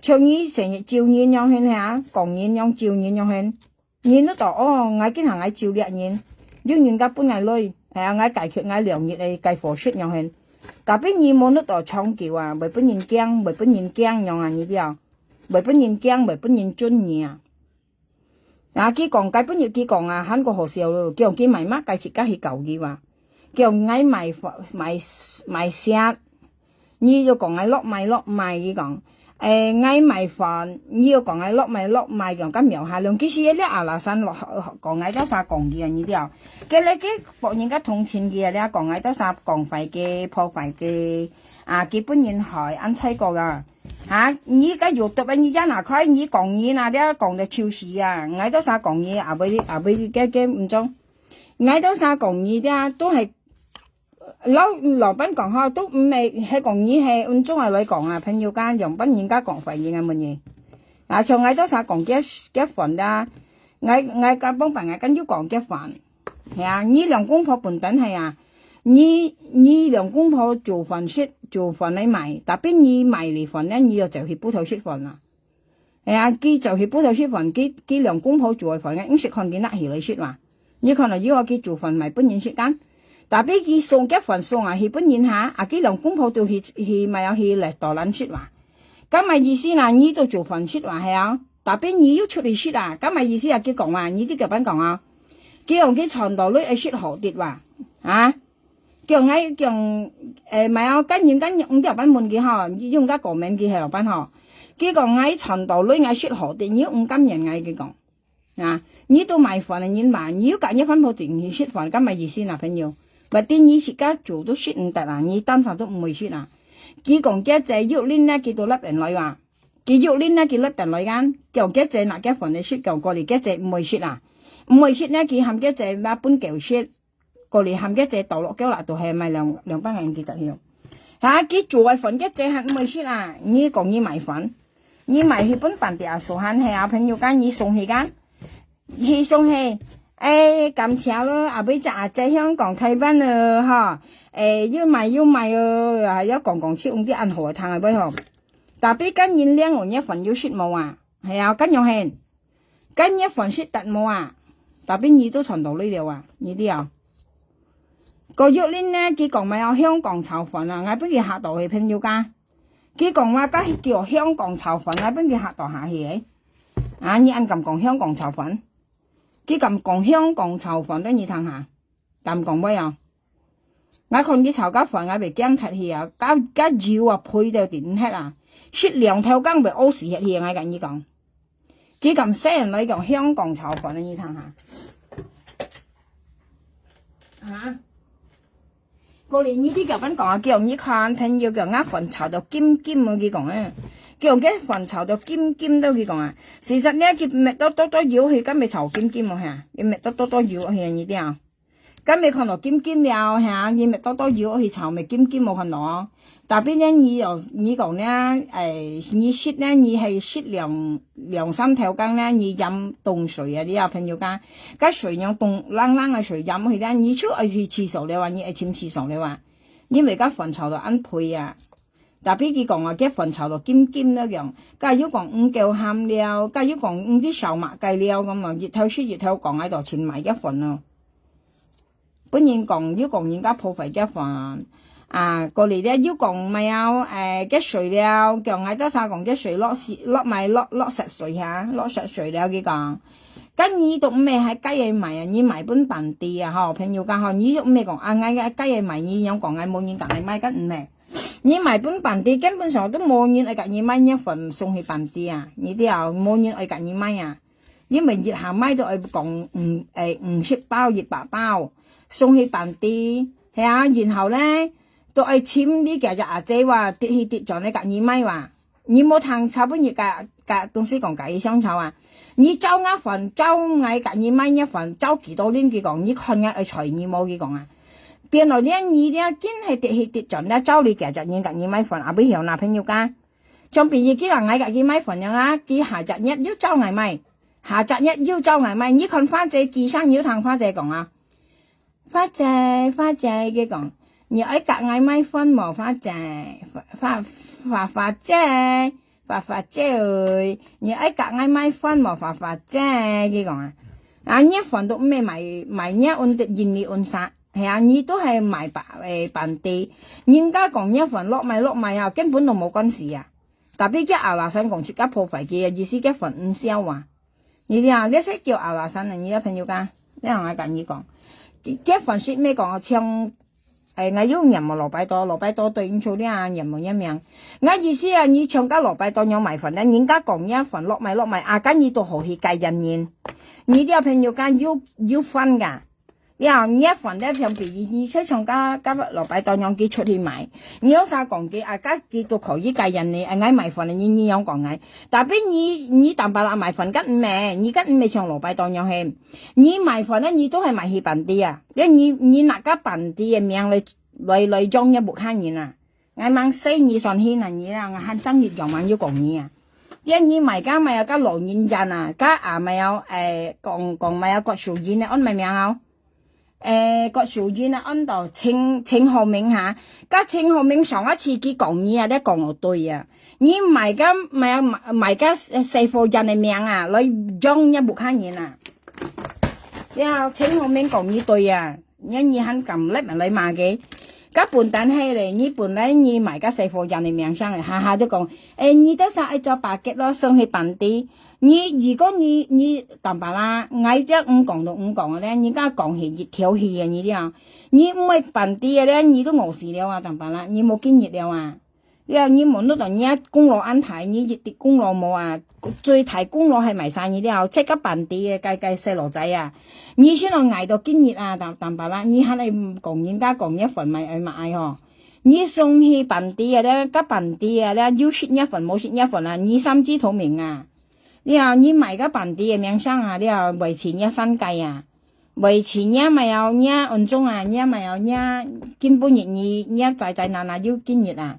A: 像你成日照人樣去嚇，講人樣照人樣去，人都度哦，我經常我照叻人，要人家搬嚟累，係啊，我解決我良業嚟計貨出樣去。但邊你冇得度創叫啊，唔係本人驚，唔係本人驚樣啊，你啲啊，唔係本人驚，唔係本人尊義啊。啊！佢講計本要佢講啊，韓國學校咯，叫佢賣乜計自家去舊嘅話，叫嗌賣石，你要講嗌落賣佢講，嗌賣飯，你要講嗌落賣講咁苗下量，其實咧阿拉山落講嗌多啥講嘅呢啲啊，佢咧佢博人家同錢嘅咧講嗌多啥講費嘅破費嘅，啊佢本人係安砌過噶。嚇！你而家要讀啊！你一拿開你講嘢啊，啲講到超市啊，嗌多啥講嘢啊，俾嘅唔中，嗌多啥講嘢啲都係老闆講下都唔係講嘢係按中嚟講啊，朋友間用賓人家講費嘢咁乜嘢啊？從嗌多啥講幾份啊？嗌家幫朋友跟住講幾份係啊？你兩公婆本等係啊？你兩公婆做飯嚟賣，但邊你賣嚟飯咧，你就去煲頭出飯啦。係啊，佢就去煲頭出飯，佢兩公婆做嘅飯嘅，唔識看見得起嚟出嘛。你可能以為佢做飯賣本人出間，但邊佢送幾份送啊去本人下，啊佢兩公婆都去咪有去嚟度撚出話。咁咪意思嗱，你都做飯出話係啊，但邊你要出嚟出啊，咁咪意思啊佢講話，你啲腳品講啊，佢用佢長度女愛出好啲話啊。叫嗌叫咪有跟住五條班門嘅嗬，用家個名嘅係老班嗬。佢講嗌長度女嗌説好啲，要五金人嗌佢講啊，你都賣飯啊，你賣，你要揀一分鋪定去説飯，咁咪意思嗱朋友，或者你自家做都説唔得啊，你擔心都唔會説啊。佢講嘅就係喐拎咧，叫到粒人女話，佢喐拎咧叫粒人女間，叫嘅就嗱嘅飯你説夠過嚟嘅就唔會説啊，唔會説咧佢喊嘅就一般舊説。過嚟冚一隻倒落膠辣度係咪兩班人記得曉？嚇！佢做嘅份一隻係唔會説啊！你講你賣粉，你賣去本本地啊，數限係啊朋友間你送去間，去送去咁巧咯！阿妹在香港睇班咯嚇，要賣啊，有講切用啲銀河嘅攤係咪嗬？但係跟人靚我一份要説冇啊，係啊跟樣係。跟一份識特冇啊，但邊你都傳到呢了啊，呢啲啊。個月呢呢，佢講咪有香港炒飯啊，我俾佢嚇到去朋友家。佢講話家叫香港炒飯啊，俾佢嚇到下去嘅。啊，你按咁講香港炒飯，佢咁講香港炒飯都你聽下，咁講咩啊？我看佢炒家飯，我被驚出去啊，加油啊，配到點hết啊，食兩條羹被屙死去，我跟你講。佢咁西人嚟講香港炒飯，你聽下。啊？過年呢啲就咁講啊，叫你看朋友叫飯炒到尖尖啊，佢講啊，叫飯炒到尖尖都佢講啊。事實呢，佢咪多油去，咁咪炒尖尖喎嚇，佢咪多油去呢啲啊。咁咪看到尖尖了嚇，佢咪多油去炒咪尖尖冇看到啊。但邊呢，你講呢，你食呢，你係食兩三條羹呢，你飲凍水啊，你有朋友講，個水用凍冷嘅水飲去呢，你出去廁所了話，你係潛廁所了話，因為個飯炒到啱配啊。但邊佢講話，個飯炒到尖尖一樣，假如講夠鹹了，假如講啲sau麥雞了咁啊，日頭出日頭講喺度全埋一份咯。本人講要講人家破費嘅飯。啊，過嚟咧要講咪有嘅水了，叫嗌多晒講嘅水落實水嚇，落實水了佢講。跟你讀咩係雞嘢賣啊？你賣本本地啊，嗬朋友講嗬，你讀咩講啊？嗌雞嘢賣，你有講嗌冇人講你賣緊唔係？你賣本地根本上都冇人嚟夾你賣一份送去本地啊！你啲啊冇人嚟夾你賣啊！因為熱下賣都係講50包100包送去本地係啊，然後咧。都係簽啲嘅阿姐話跌去跌咗你隔二米話，你冇談炒本嘢隔東西講隔相炒啊！你招一份招嗌隔二米一份招幾多年佢講，你看下財你冇佢講啊！變來啲你啲堅係跌去跌咗咧，招你嘅就你隔二米份啊！俾條男朋友家，將別嘢幾人嗌隔二米份樣啦，佢下集一要招嗌米，下集一要招嗌米，你看花姐幾生要同花姐講啊！花姐佢講。你愛隔嗌咪分冇花姐，花姐，你愛隔嗌咪分冇花姐，佢講啊，啊一份都咩賣一按的現你按殺，係啊，你都係賣本地，人家講一份落賣啊，根本都冇關事啊。特別嘅阿拉山講出家破費嘅意思，一份唔銷啊。你哋啊，你識叫阿拉山啊？你啲朋友講，你同我跟你講，一份說咩講啊？唱。我要人冇蘿蔔多對應做啲啊人冇一樣。我意思啊，你唱家蘿蔔多有埋份咧，人家講一份落埋，啊跟你都好去計人員，你啲朋友間要分噶。然後一份咧，譬如你出唱家蘿蔔多樣幾出去買，你有啥講嘅啊？家幾都可以計人你，嗌埋份你有講嗌，但係你淡白啦埋份吉唔咩？你吉唔未唱蘿蔔多樣係，你埋份咧，你都係賣去本地啊，因你拿家本地嘅名嚟裝一部客人啊，嗌掹死你上天啊你啊，我喊爭熱又猛要講你啊，因你賣家咪有家羅現人啊，家啊咪有講咪有個數字呢，安咪名啊？個數字呢，安度請號名下，家請號名上一次佢講嘢啊，都講我對啊。你賣家咪有賣家四貨人嘅名啊，嚟裝一部客人啊。然後請號名講你對啊，因你肯咁叻咪嚟罵嘅。家半等係嚟，你本來你賣家四貨人嘅名上嚟，下下都講，你都想愛做白吉咯，送去本地。如果你淡白啦，嗌只講到講嘅咧，人家講係熱挑氣啊！你啲啊，你唔係本地嘅咧，你都餓死了啊！淡白啦，你冇經驗了啊！你冇得同你公路安排，你熱啲公路冇啊！最大公路係埋晒你啲啊，即刻本地嘅計細路仔啊！你先能捱到經驗啊！淡白啦，你肯定講人家講一份咪買嗬。你送去本地嘅咧，加本地嘅咧，要説一份冇説一份啊！你心知肚明啊！你賣個本地嘅名聲啊，你話維持一生計啊，維持一咪有一按鐘啊，一咪有一根本你仔難要堅熱啊！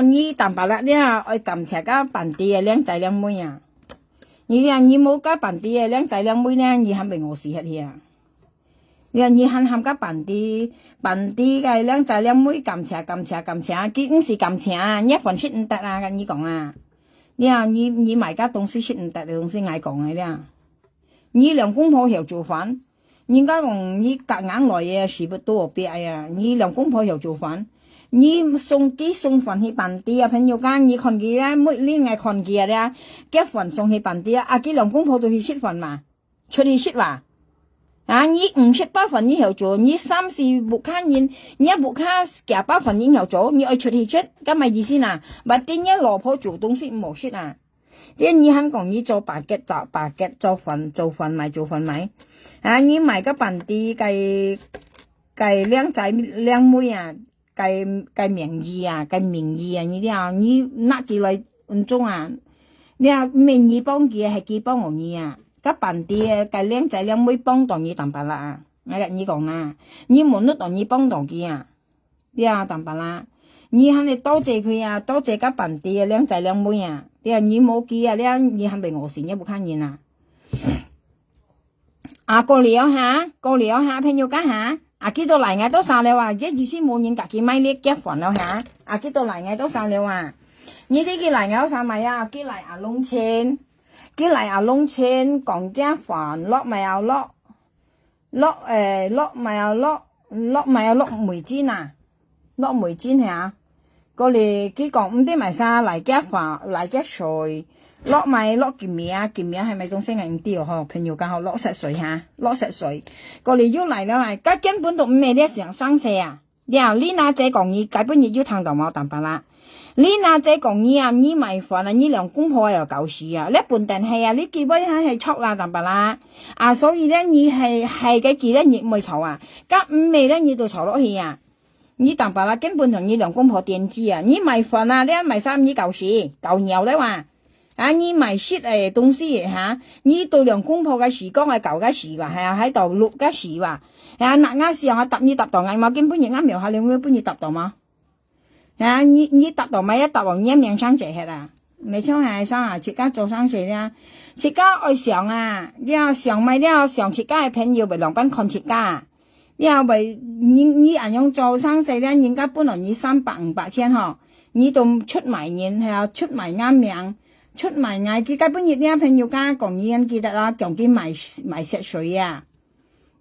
A: 你淡白啦，你話愛撳車個本地嘅靚仔靚妹啊，你冇個本地嘅靚仔靚妹咧，你肯俾我試一下啊！你肯個本地嘅靚仔靚妹撳車，佢唔是撳車，一份出唔得啊！跟你講啊！你買個東西食唔得嘅東西愛講嘅咧，你兩公婆又做飯，人家講你夾硬來嘅食不多必呀，你兩公婆又做飯，你送飯去辦啲啊，朋友間你看佢咧，每年愛看佢咧，結飯送去辦啲啊，佢兩公婆都去食飯嘛，出去食嘛。你唔食飽飯以後做，你三四不看人，你不看夾飽飯以後做，你愛出去食，咁咪意思呐？唔點解老婆做東西唔好食啊？啲你肯講你做白嘅做白嘅，做飯咪，你買個飯啲計靚仔靚妹啊，計名義啊，你啲啊，你拿幾來種啊？你啊名義幫佢係佢幫我你啊？個飯啲計靚仔靚妹幫到你淡白啦，我跟你講啦，你冇得到你幫到佢啊，啲啊淡白啦，你肯你多謝佢啊，多謝個飯啲靚仔靚妹啊，啲啊你冇佢啊，你肯俾我先，你不看見啊？過了下，朋友家下，幾多嚟我都散了啊，一先冇人夾佢買呢結飯了下，幾多嚟我都散了啊，你啲佢嚟我散咪啊，佢嚟龍錢。佢嚟龍錢講家飯落咪又落梅煎啊，落梅煎嚇，過嚟佢講唔知咪啥嚟家飯嚟家水，落咪落件面係咪仲升緊啲哦？朋友間好落石水嚇，落石水，過嚟要嚟啦，佢根本都唔係呢時生死啊！然後呢那姐講你根本要聽到冇淡白啦。你那仔講你啊，你買飯啊，你兩公婆又搞事啊，你半定係啊，你基本係錯啦，淡白啦，所以咧，你係嘅幾咧，你唔會嘈啊，咁唔係咧，你就嘈落去啊，你淡白啦，根本同你兩公婆點知啊，你買飯啊，你買衫你搞事，搞nhiều咧話，你買shit東西嚇，你對兩公婆嘅時光係搞嘅事話，係啊喺度錄嘅事話，嗱啱時候揼你揼到眼嘛，根本而家描下你會幫你揼到嗎？你揼到咪一揼王一命生謝吃啊！咪唱係生啊，自家做生事啦，自家愛上啊，你要上咪你要上自家嘅朋友咪兩班看自家，你要咪你人用做生事咧，人家本來你300、500千嗬，你仲出埋錢係啊，出埋啱命，出埋嗌佢根本熱啲朋友家講你人記得啦，講佢賣石水啊，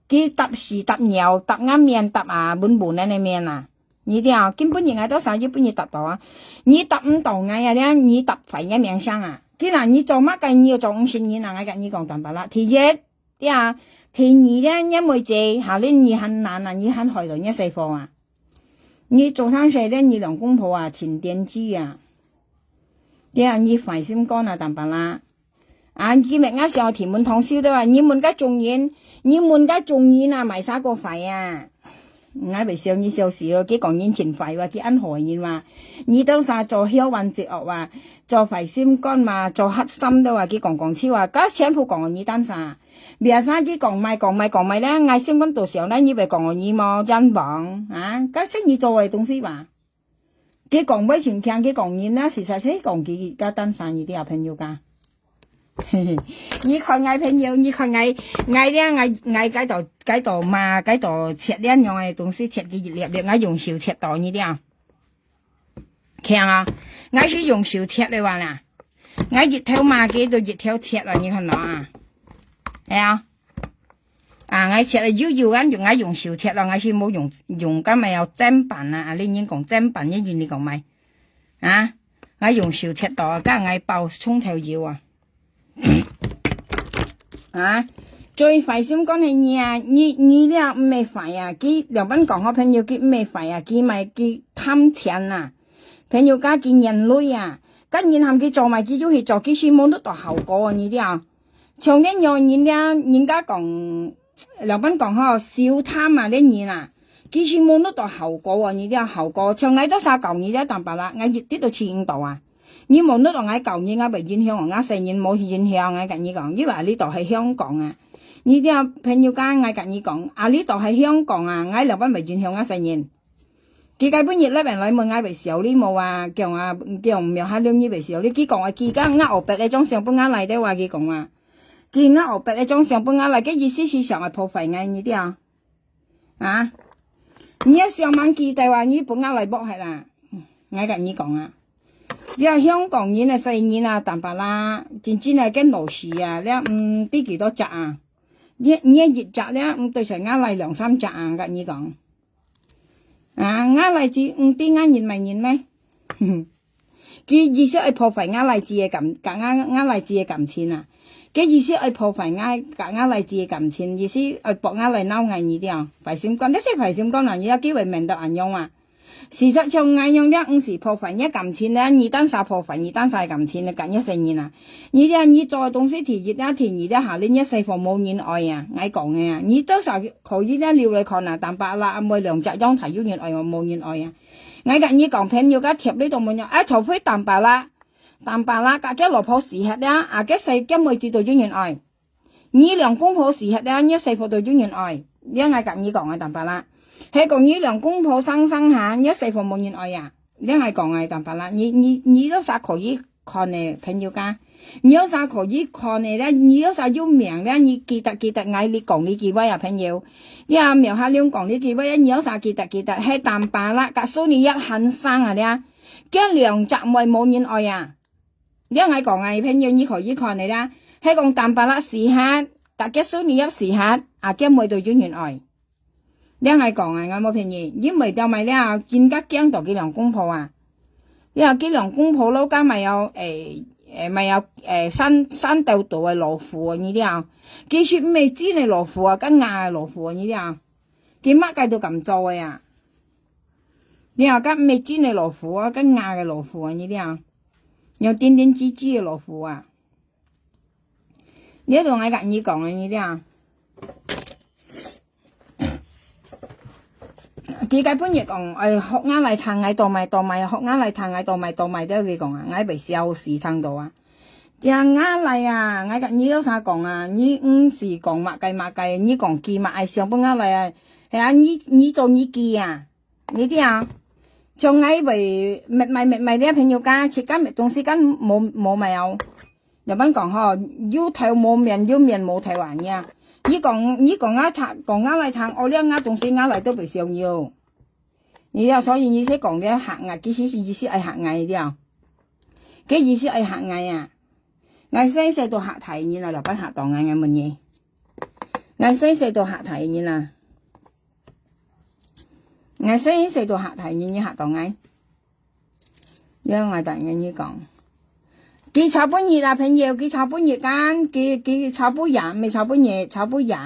A: 佢揼樹揼牛揼啱面揼啊滿呢面啊！你啲啊，根本人家都想要幫你揼到啊！你揼唔到我呀，你揼廢一命生啊！既然你做乜嘅，你要做50年啊！我跟你講淡白啦，第一啲啊，第二咧，因為這下咧你很難啊，你很害到一世方啊！你做生事咧，你兩公婆啊，前點知啊！啲啊，你費心肝啊，淡白啦！今日啱上田滿堂燒都話，你們家種嘢啊，埋晒個肺啊！我咪笑你笑死咯，佢講人前廢話，佢恩害人話，你當晒做囂雲節惡話，做肺心肝嘛，做黑心都話佢講超話，家全部講你單晒，別晒佢講咪咧，嗌新聞度上咧，以為講你冇真棒家識你作為東西話，佢講威全強，佢講人啦，事實上講佢家單晒你啲有朋友噶。你看我朋友，你看我解到嘛，解到切兩樣嘅東西，切嘅熱烈，我用手切到呢啲啊，強啊！我是用手切你話啦，我熱頭嘛嘅都熱頭切啦，你看到啊？係啊，我切了要緊我用手切啦，我是冇用咁咪有砧板啊？你已經講砧板，一陣你講咪我用手切到，加我爆蔥頭腰啊！最費心肝係你啊！你呢唔係費啊！佢兩班講我朋友佢唔係費啊！佢咪佢貪錢啊！朋友家見人類啊！跟然後佢做埋佢要去做，佢先冇得到後果啊！你啲啊！從呢樣人家講兩班講嗬小貪啊！呢嘢啊！佢先冇得到後果啊！你啲後果從嚟都晒舊你啲淡白啦！我熱啲到錢度啊！你冇得到我舊嘢我咪影響我成年冇影響我跟你講，因為呢度係香港啊！呢啲朋友間我跟你講，呢度係香港啊！我兩班咪影響我成年。佢基本熱咧，人嚟問我為少呢冇啊，叫唔苗下兩呢為少呢？佢講啊，佢家我白你裝上半額嚟的話，佢講啊，佢我白你裝上半額嚟嘅意思是上係破費嘅呢啲啊！你一上晚記得話你半額嚟搏係啦，我跟你講啊！啲香港人啊，細人啊，淡白啦，真正係跟老師啊，你啲幾多隻啊？你一隻咧，對上啱嚟2、3隻啊，跟你講。啊，啱嚟至啲啱人咪人咩？佢意思係破壞啱嚟至嘅感，啱嚟至嘅感情啊！佢意思係破壞啱嚟至嘅感情，意思係博啱嚟鬧嗌你啲啊！排心講，你識排心講啦，你有機會明到人用啊！事實上，愛用咧，唔是破壞一感情咧，你單晒破壞，你單晒感情，你緊一成年啊！你做東西填熱咧，填熱咧下呢一世課冇人愛啊！我講嘅啊，你多少可以咧撩你看啊，但白啦，每兩隻樣睇有人愛我冇人愛啊！我緊你講朋友家貼呢度冇人，除非淡白啦，隔幾老婆時刻咧，幾細幾妹子都有人愛，你兩公婆時刻咧，一世課都有人愛，你我緊你講嘅淡白啦。係講你兩公婆生下，一世課冇人愛呀，你係講係淡白啦。你有啥可以看呢？朋友家，你有啥可以看呢咧？你有啥有名咧？你記得嗌你講呢幾位啊朋友，你啊苗下亮講呢幾位，你有啥記得係淡白啦。隔數你一肯生啊咧，驚兩集妹冇人愛呀。你係講係朋友，你可以看你啦。係講淡白啦時刻，隔數你一時刻，驚妹都有人愛。你係講啊，我冇便宜，你未到咪咧，見家驚到幾兩公婆啊？你話幾兩公婆老家咪有咪有山豆道嘅羅湖啊？呢啲啊，幾說未知你羅湖啊，跟亞嘅羅湖啊？呢啲啊，幾乜計到咁做嘅啊？你話跟未知你羅湖啊，跟亞嘅羅湖啊？呢啲啊，有點點吱吱嘅羅湖啊？呢度我夾你講嘅呢啲啊。幾解本嘢講，學啱嚟談嗌倒埋，學啱嚟談嗌倒埋都佢講啊，嗌被笑死聽到啊！就啱嚟啊，嗌個你都啥講啊？你唔是講乜計，你講記乜？上半啱嚟啊，係啊，你做你記啊？呢啲啊，從嗌為密啲朋友家，切間密東西間冇咪有？日本講嗬，要頭冇面，要面冇頭還呀！你講啱嚟談，我呢啱東西啱嚟都被笑要。你啊，所以你識講啲客藝，其實意思係客藝啲啊，嘅意思係客藝啊。我細到客睇你啦，留班客當嗌乜嘢？我細到客睇你啦，我細到客睇你客當嗌，因為突然間你講，佢炒半夜啦，朋友，佢炒半夜間，佢炒半夜未炒半夜，炒半夜。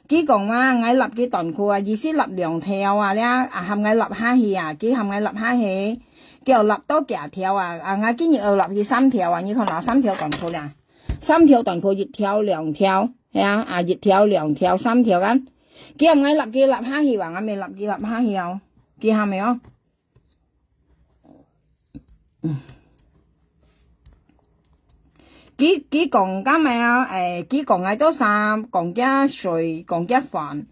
A: 佢講話我立嘅短褲啊，意思立2條啊，咧含我立下去啊，佢含我立下去，叫立多幾條啊，我今日又立佢3條啊，你看嗱3條短褲啦，3條短褲1條2條，係啊1條2條3條咁，佢含我立佢立下去話我未立佢立下去啊，佢係咪啊？佢講緊咪啊？佢講係多衫，講嘅水，講嘅飯，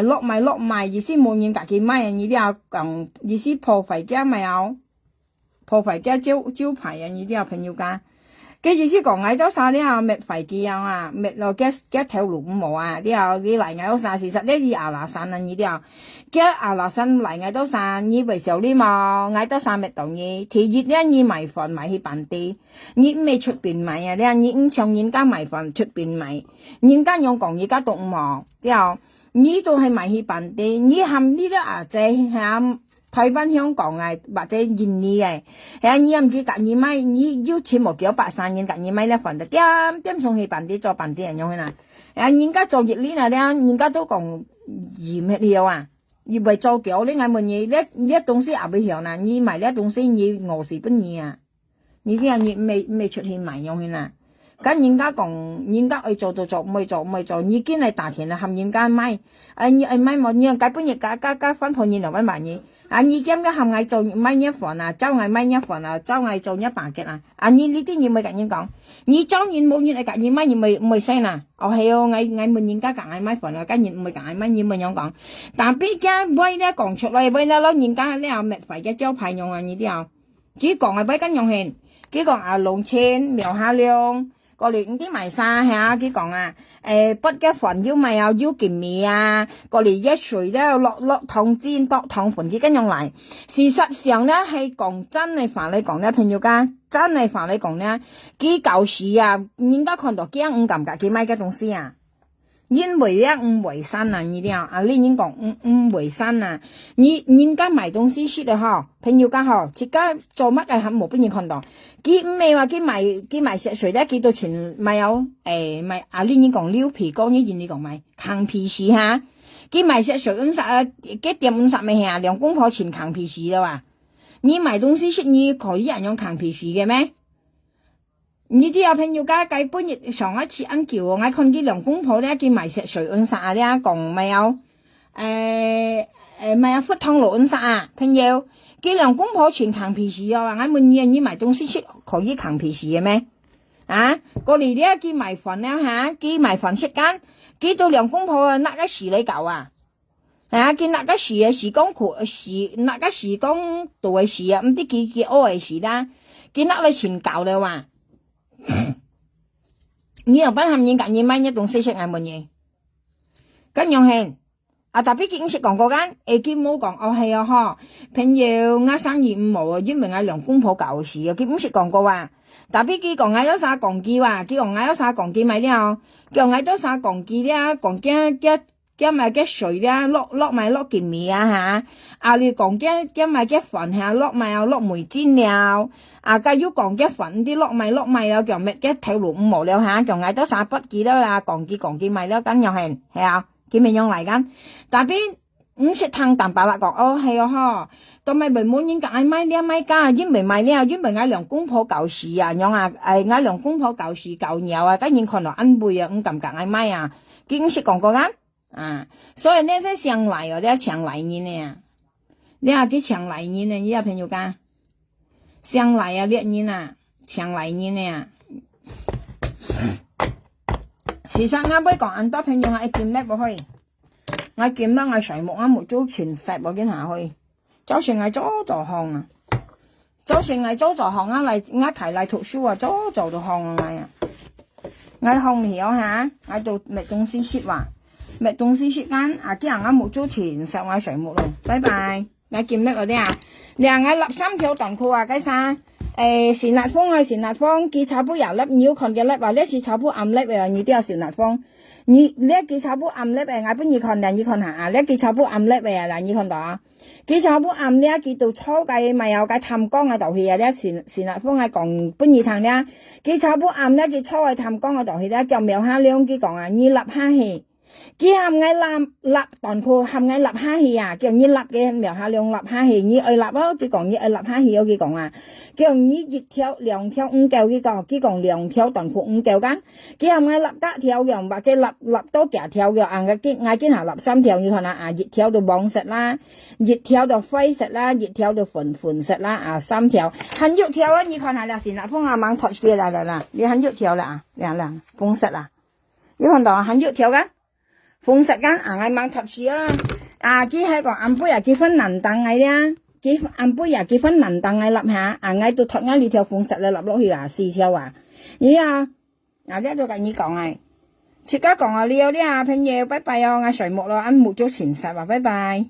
A: 落埋，意思冇人夾佢買啊！呢啲啊講意思破壞嘅咪有，破壞嘅招牌啊！呢啲啊朋友家，佢意思講係多衫啲啊，滅廢機啊，滅落嘅條龍毛啊！啲啊你嚟嗌多衫，事實呢啲阿拉山啊！呢啲啊，嘅阿拉山嚟嗌多衫，你為少啲嘛？嗌多衫滅當嘢，天熱咧你買飯買去本地。你唔係出邊買啊？你唔像人家買飯出邊買，人家用講而家都唔好，之後你都係買去本地，你含呢啲阿姐係台灣香港啊，或者印尼嘅，係啊，你唔知隔二買，你要錢冇幾百3年隔二買咧飯就點送去本地做本地人用去啦，係啊，人家做熱呢啊，人家都講鹽乜嘢啊，而為做腳呢嗌乜嘢，呢東西也不曉啦，你買呢東西你餓死不你啊！你啲人未出去買用去啦，咁人家講，人家愛做就做，唔愛做，你見係大田啊，含人家買，你愛買冇，你解半日加分鋪你兩蚊買嘢，你今日含嗌做買一份啊，周嗌買一份啊，周嗌做100嘅啊，你呢啲嘢咪夾人講，你周年冇人係夾人買，你咪聲啦，係哦，嗌問人家夾嗌買份啊，跟人唔係夾嗌買，你咪樣講，但俾家威咧講出嚟，威咧攞人家咧啊滅費嘅招牌用啊呢啲啊，佢講係俾跟用去。佢講龍千苗下亮，過嚟啲埋沙嚇，佢講啊，不嘅份要咪有要件味啊，過嚟一水咧落糖煎多糖粉佢跟用嚟。事實上咧係講真係凡你講咧，朋友家真係凡你講咧，佢舊時啊，人家看到驚唔敢㗎，佢買嘅東西啊。因為咧唔衛生啊，呢啲啊，你已經講唔衛生啊，人家買東西識啦嗬，朋友家嗬，自家做乜嘅係冇俾人看到，佢唔係話佢買石水咧，佢都全咪有咪啊，你已經講撩皮膏呢件你講咪抗皮士嚇，佢買石水50啊，幾點50咪係兩公婆全抗皮士啦哇，你買東西識你可以人用抗皮士嘅咩？你啲有朋友家計半日上一次按叫我看佢兩公婆咧，佢賣石水安殺咧，講咪有咪有福湯爐安殺啊，朋友，佢兩公婆全扛皮士啊，我問你買東西出可以扛皮士嘅咩？啊，過嚟咧佢賣飯啦嚇，佢賣飯食間，佢到兩公婆啊，哪個時你搞啊？佢哪個時啊？時講苦時，哪個時講道嘅時啊？唔知佢屙嘅時啦，佢哪嚟全搞咧話？你又不含人揀嘢買一棟四食係乜嘢？咁樣係啊，特別佢唔識講嗰間，佢冇講哦係啊嗬，朋友我生意唔好啊，因為我兩公婆搞事啊，佢唔識講過啊。特別佢講我有啥講機話，佢講我有啥講機買了，叫我都啥講機啦，講嘅買嘅水啦，落埋落件味啊嚇，啊你講嘅買嘅粉嚇，落埋又落梅煎了，啊家要講嘅粉啲落埋了，叫咩嘅頭顱唔無了嚇，叫我都啥筆記啦啦，講機買了緊又係啊，佢咪用嚟緊，特別唔識聽淡白啦講哦係啊嗬，都咪冇人講買呢買家，因為買呢，因為我兩公婆舊時啊，樣啊我兩公婆舊時舊鳥啊，當然看到安倍啊，唔敢講買啊，佢唔識講過間。啊，所以呢啲上嚟或者搶嚟人呢，你話啲搶嚟人呢？依家朋友講上嚟啊，獵人啊，搶嚟人呢？事實我俾講很多朋友係見叻過去，我見到我水木我冇做全石我見下去，就算係做行啊，就算係做行啊嚟我提嚟讀書啊，做到行啊，我行唔曉嚇，我做咩公司説話。咩東西時間啊？今日我冇做全石我水木咯，拜拜。我見得嗰啲啊，你話我立3條短褲啊，計啥？是辣風係是辣風，記炒煲油粒，你要看嘅粒話，呢是炒煲暗粒啊，你都有是辣風。你呢記炒煲暗粒啊，我不要看，但要看下啊，呢記炒煲暗粒啊，嗱你看到啊？記炒煲暗呢，記到初計咪有計探光嘅道氣啊，呢是辣風係講不要睇呢，記炒煲暗呢，記初係探光嘅道氣呢，叫苗下兩記講啊，你立下氣。佢含嗌立短褲含嗌立下氣啊，叫你立嘅苗下兩立下氣，你愛立啊，佢講你愛立下氣，佢講啊，叫你一條兩條5嚿佢講2條短褲5嚿間，佢含嗌立得條嘅，或者立多幾條嘅，啊嗌見下立3條，你看啊，一條就黃色啦，一條就灰色啦，一條就粉色啦，啊3條，很肉條啊，你看下啦，是那風啊猛脫絲啦，你很肉條啦啊，亮紅色啦，你看到很肉條嘅。逢實間硬係猛及時啊！啊，佢係個暗杯啊，結婚能當係啦，暗杯啊，結婚能當係立下，硬係到托啱2條逢實咧立落去啊，4條啊！你啊，嗱呢度跟你講啊，切家講啊，你有啲啊朋友，拜拜啊，我水木咯，冇做前實啊，拜拜。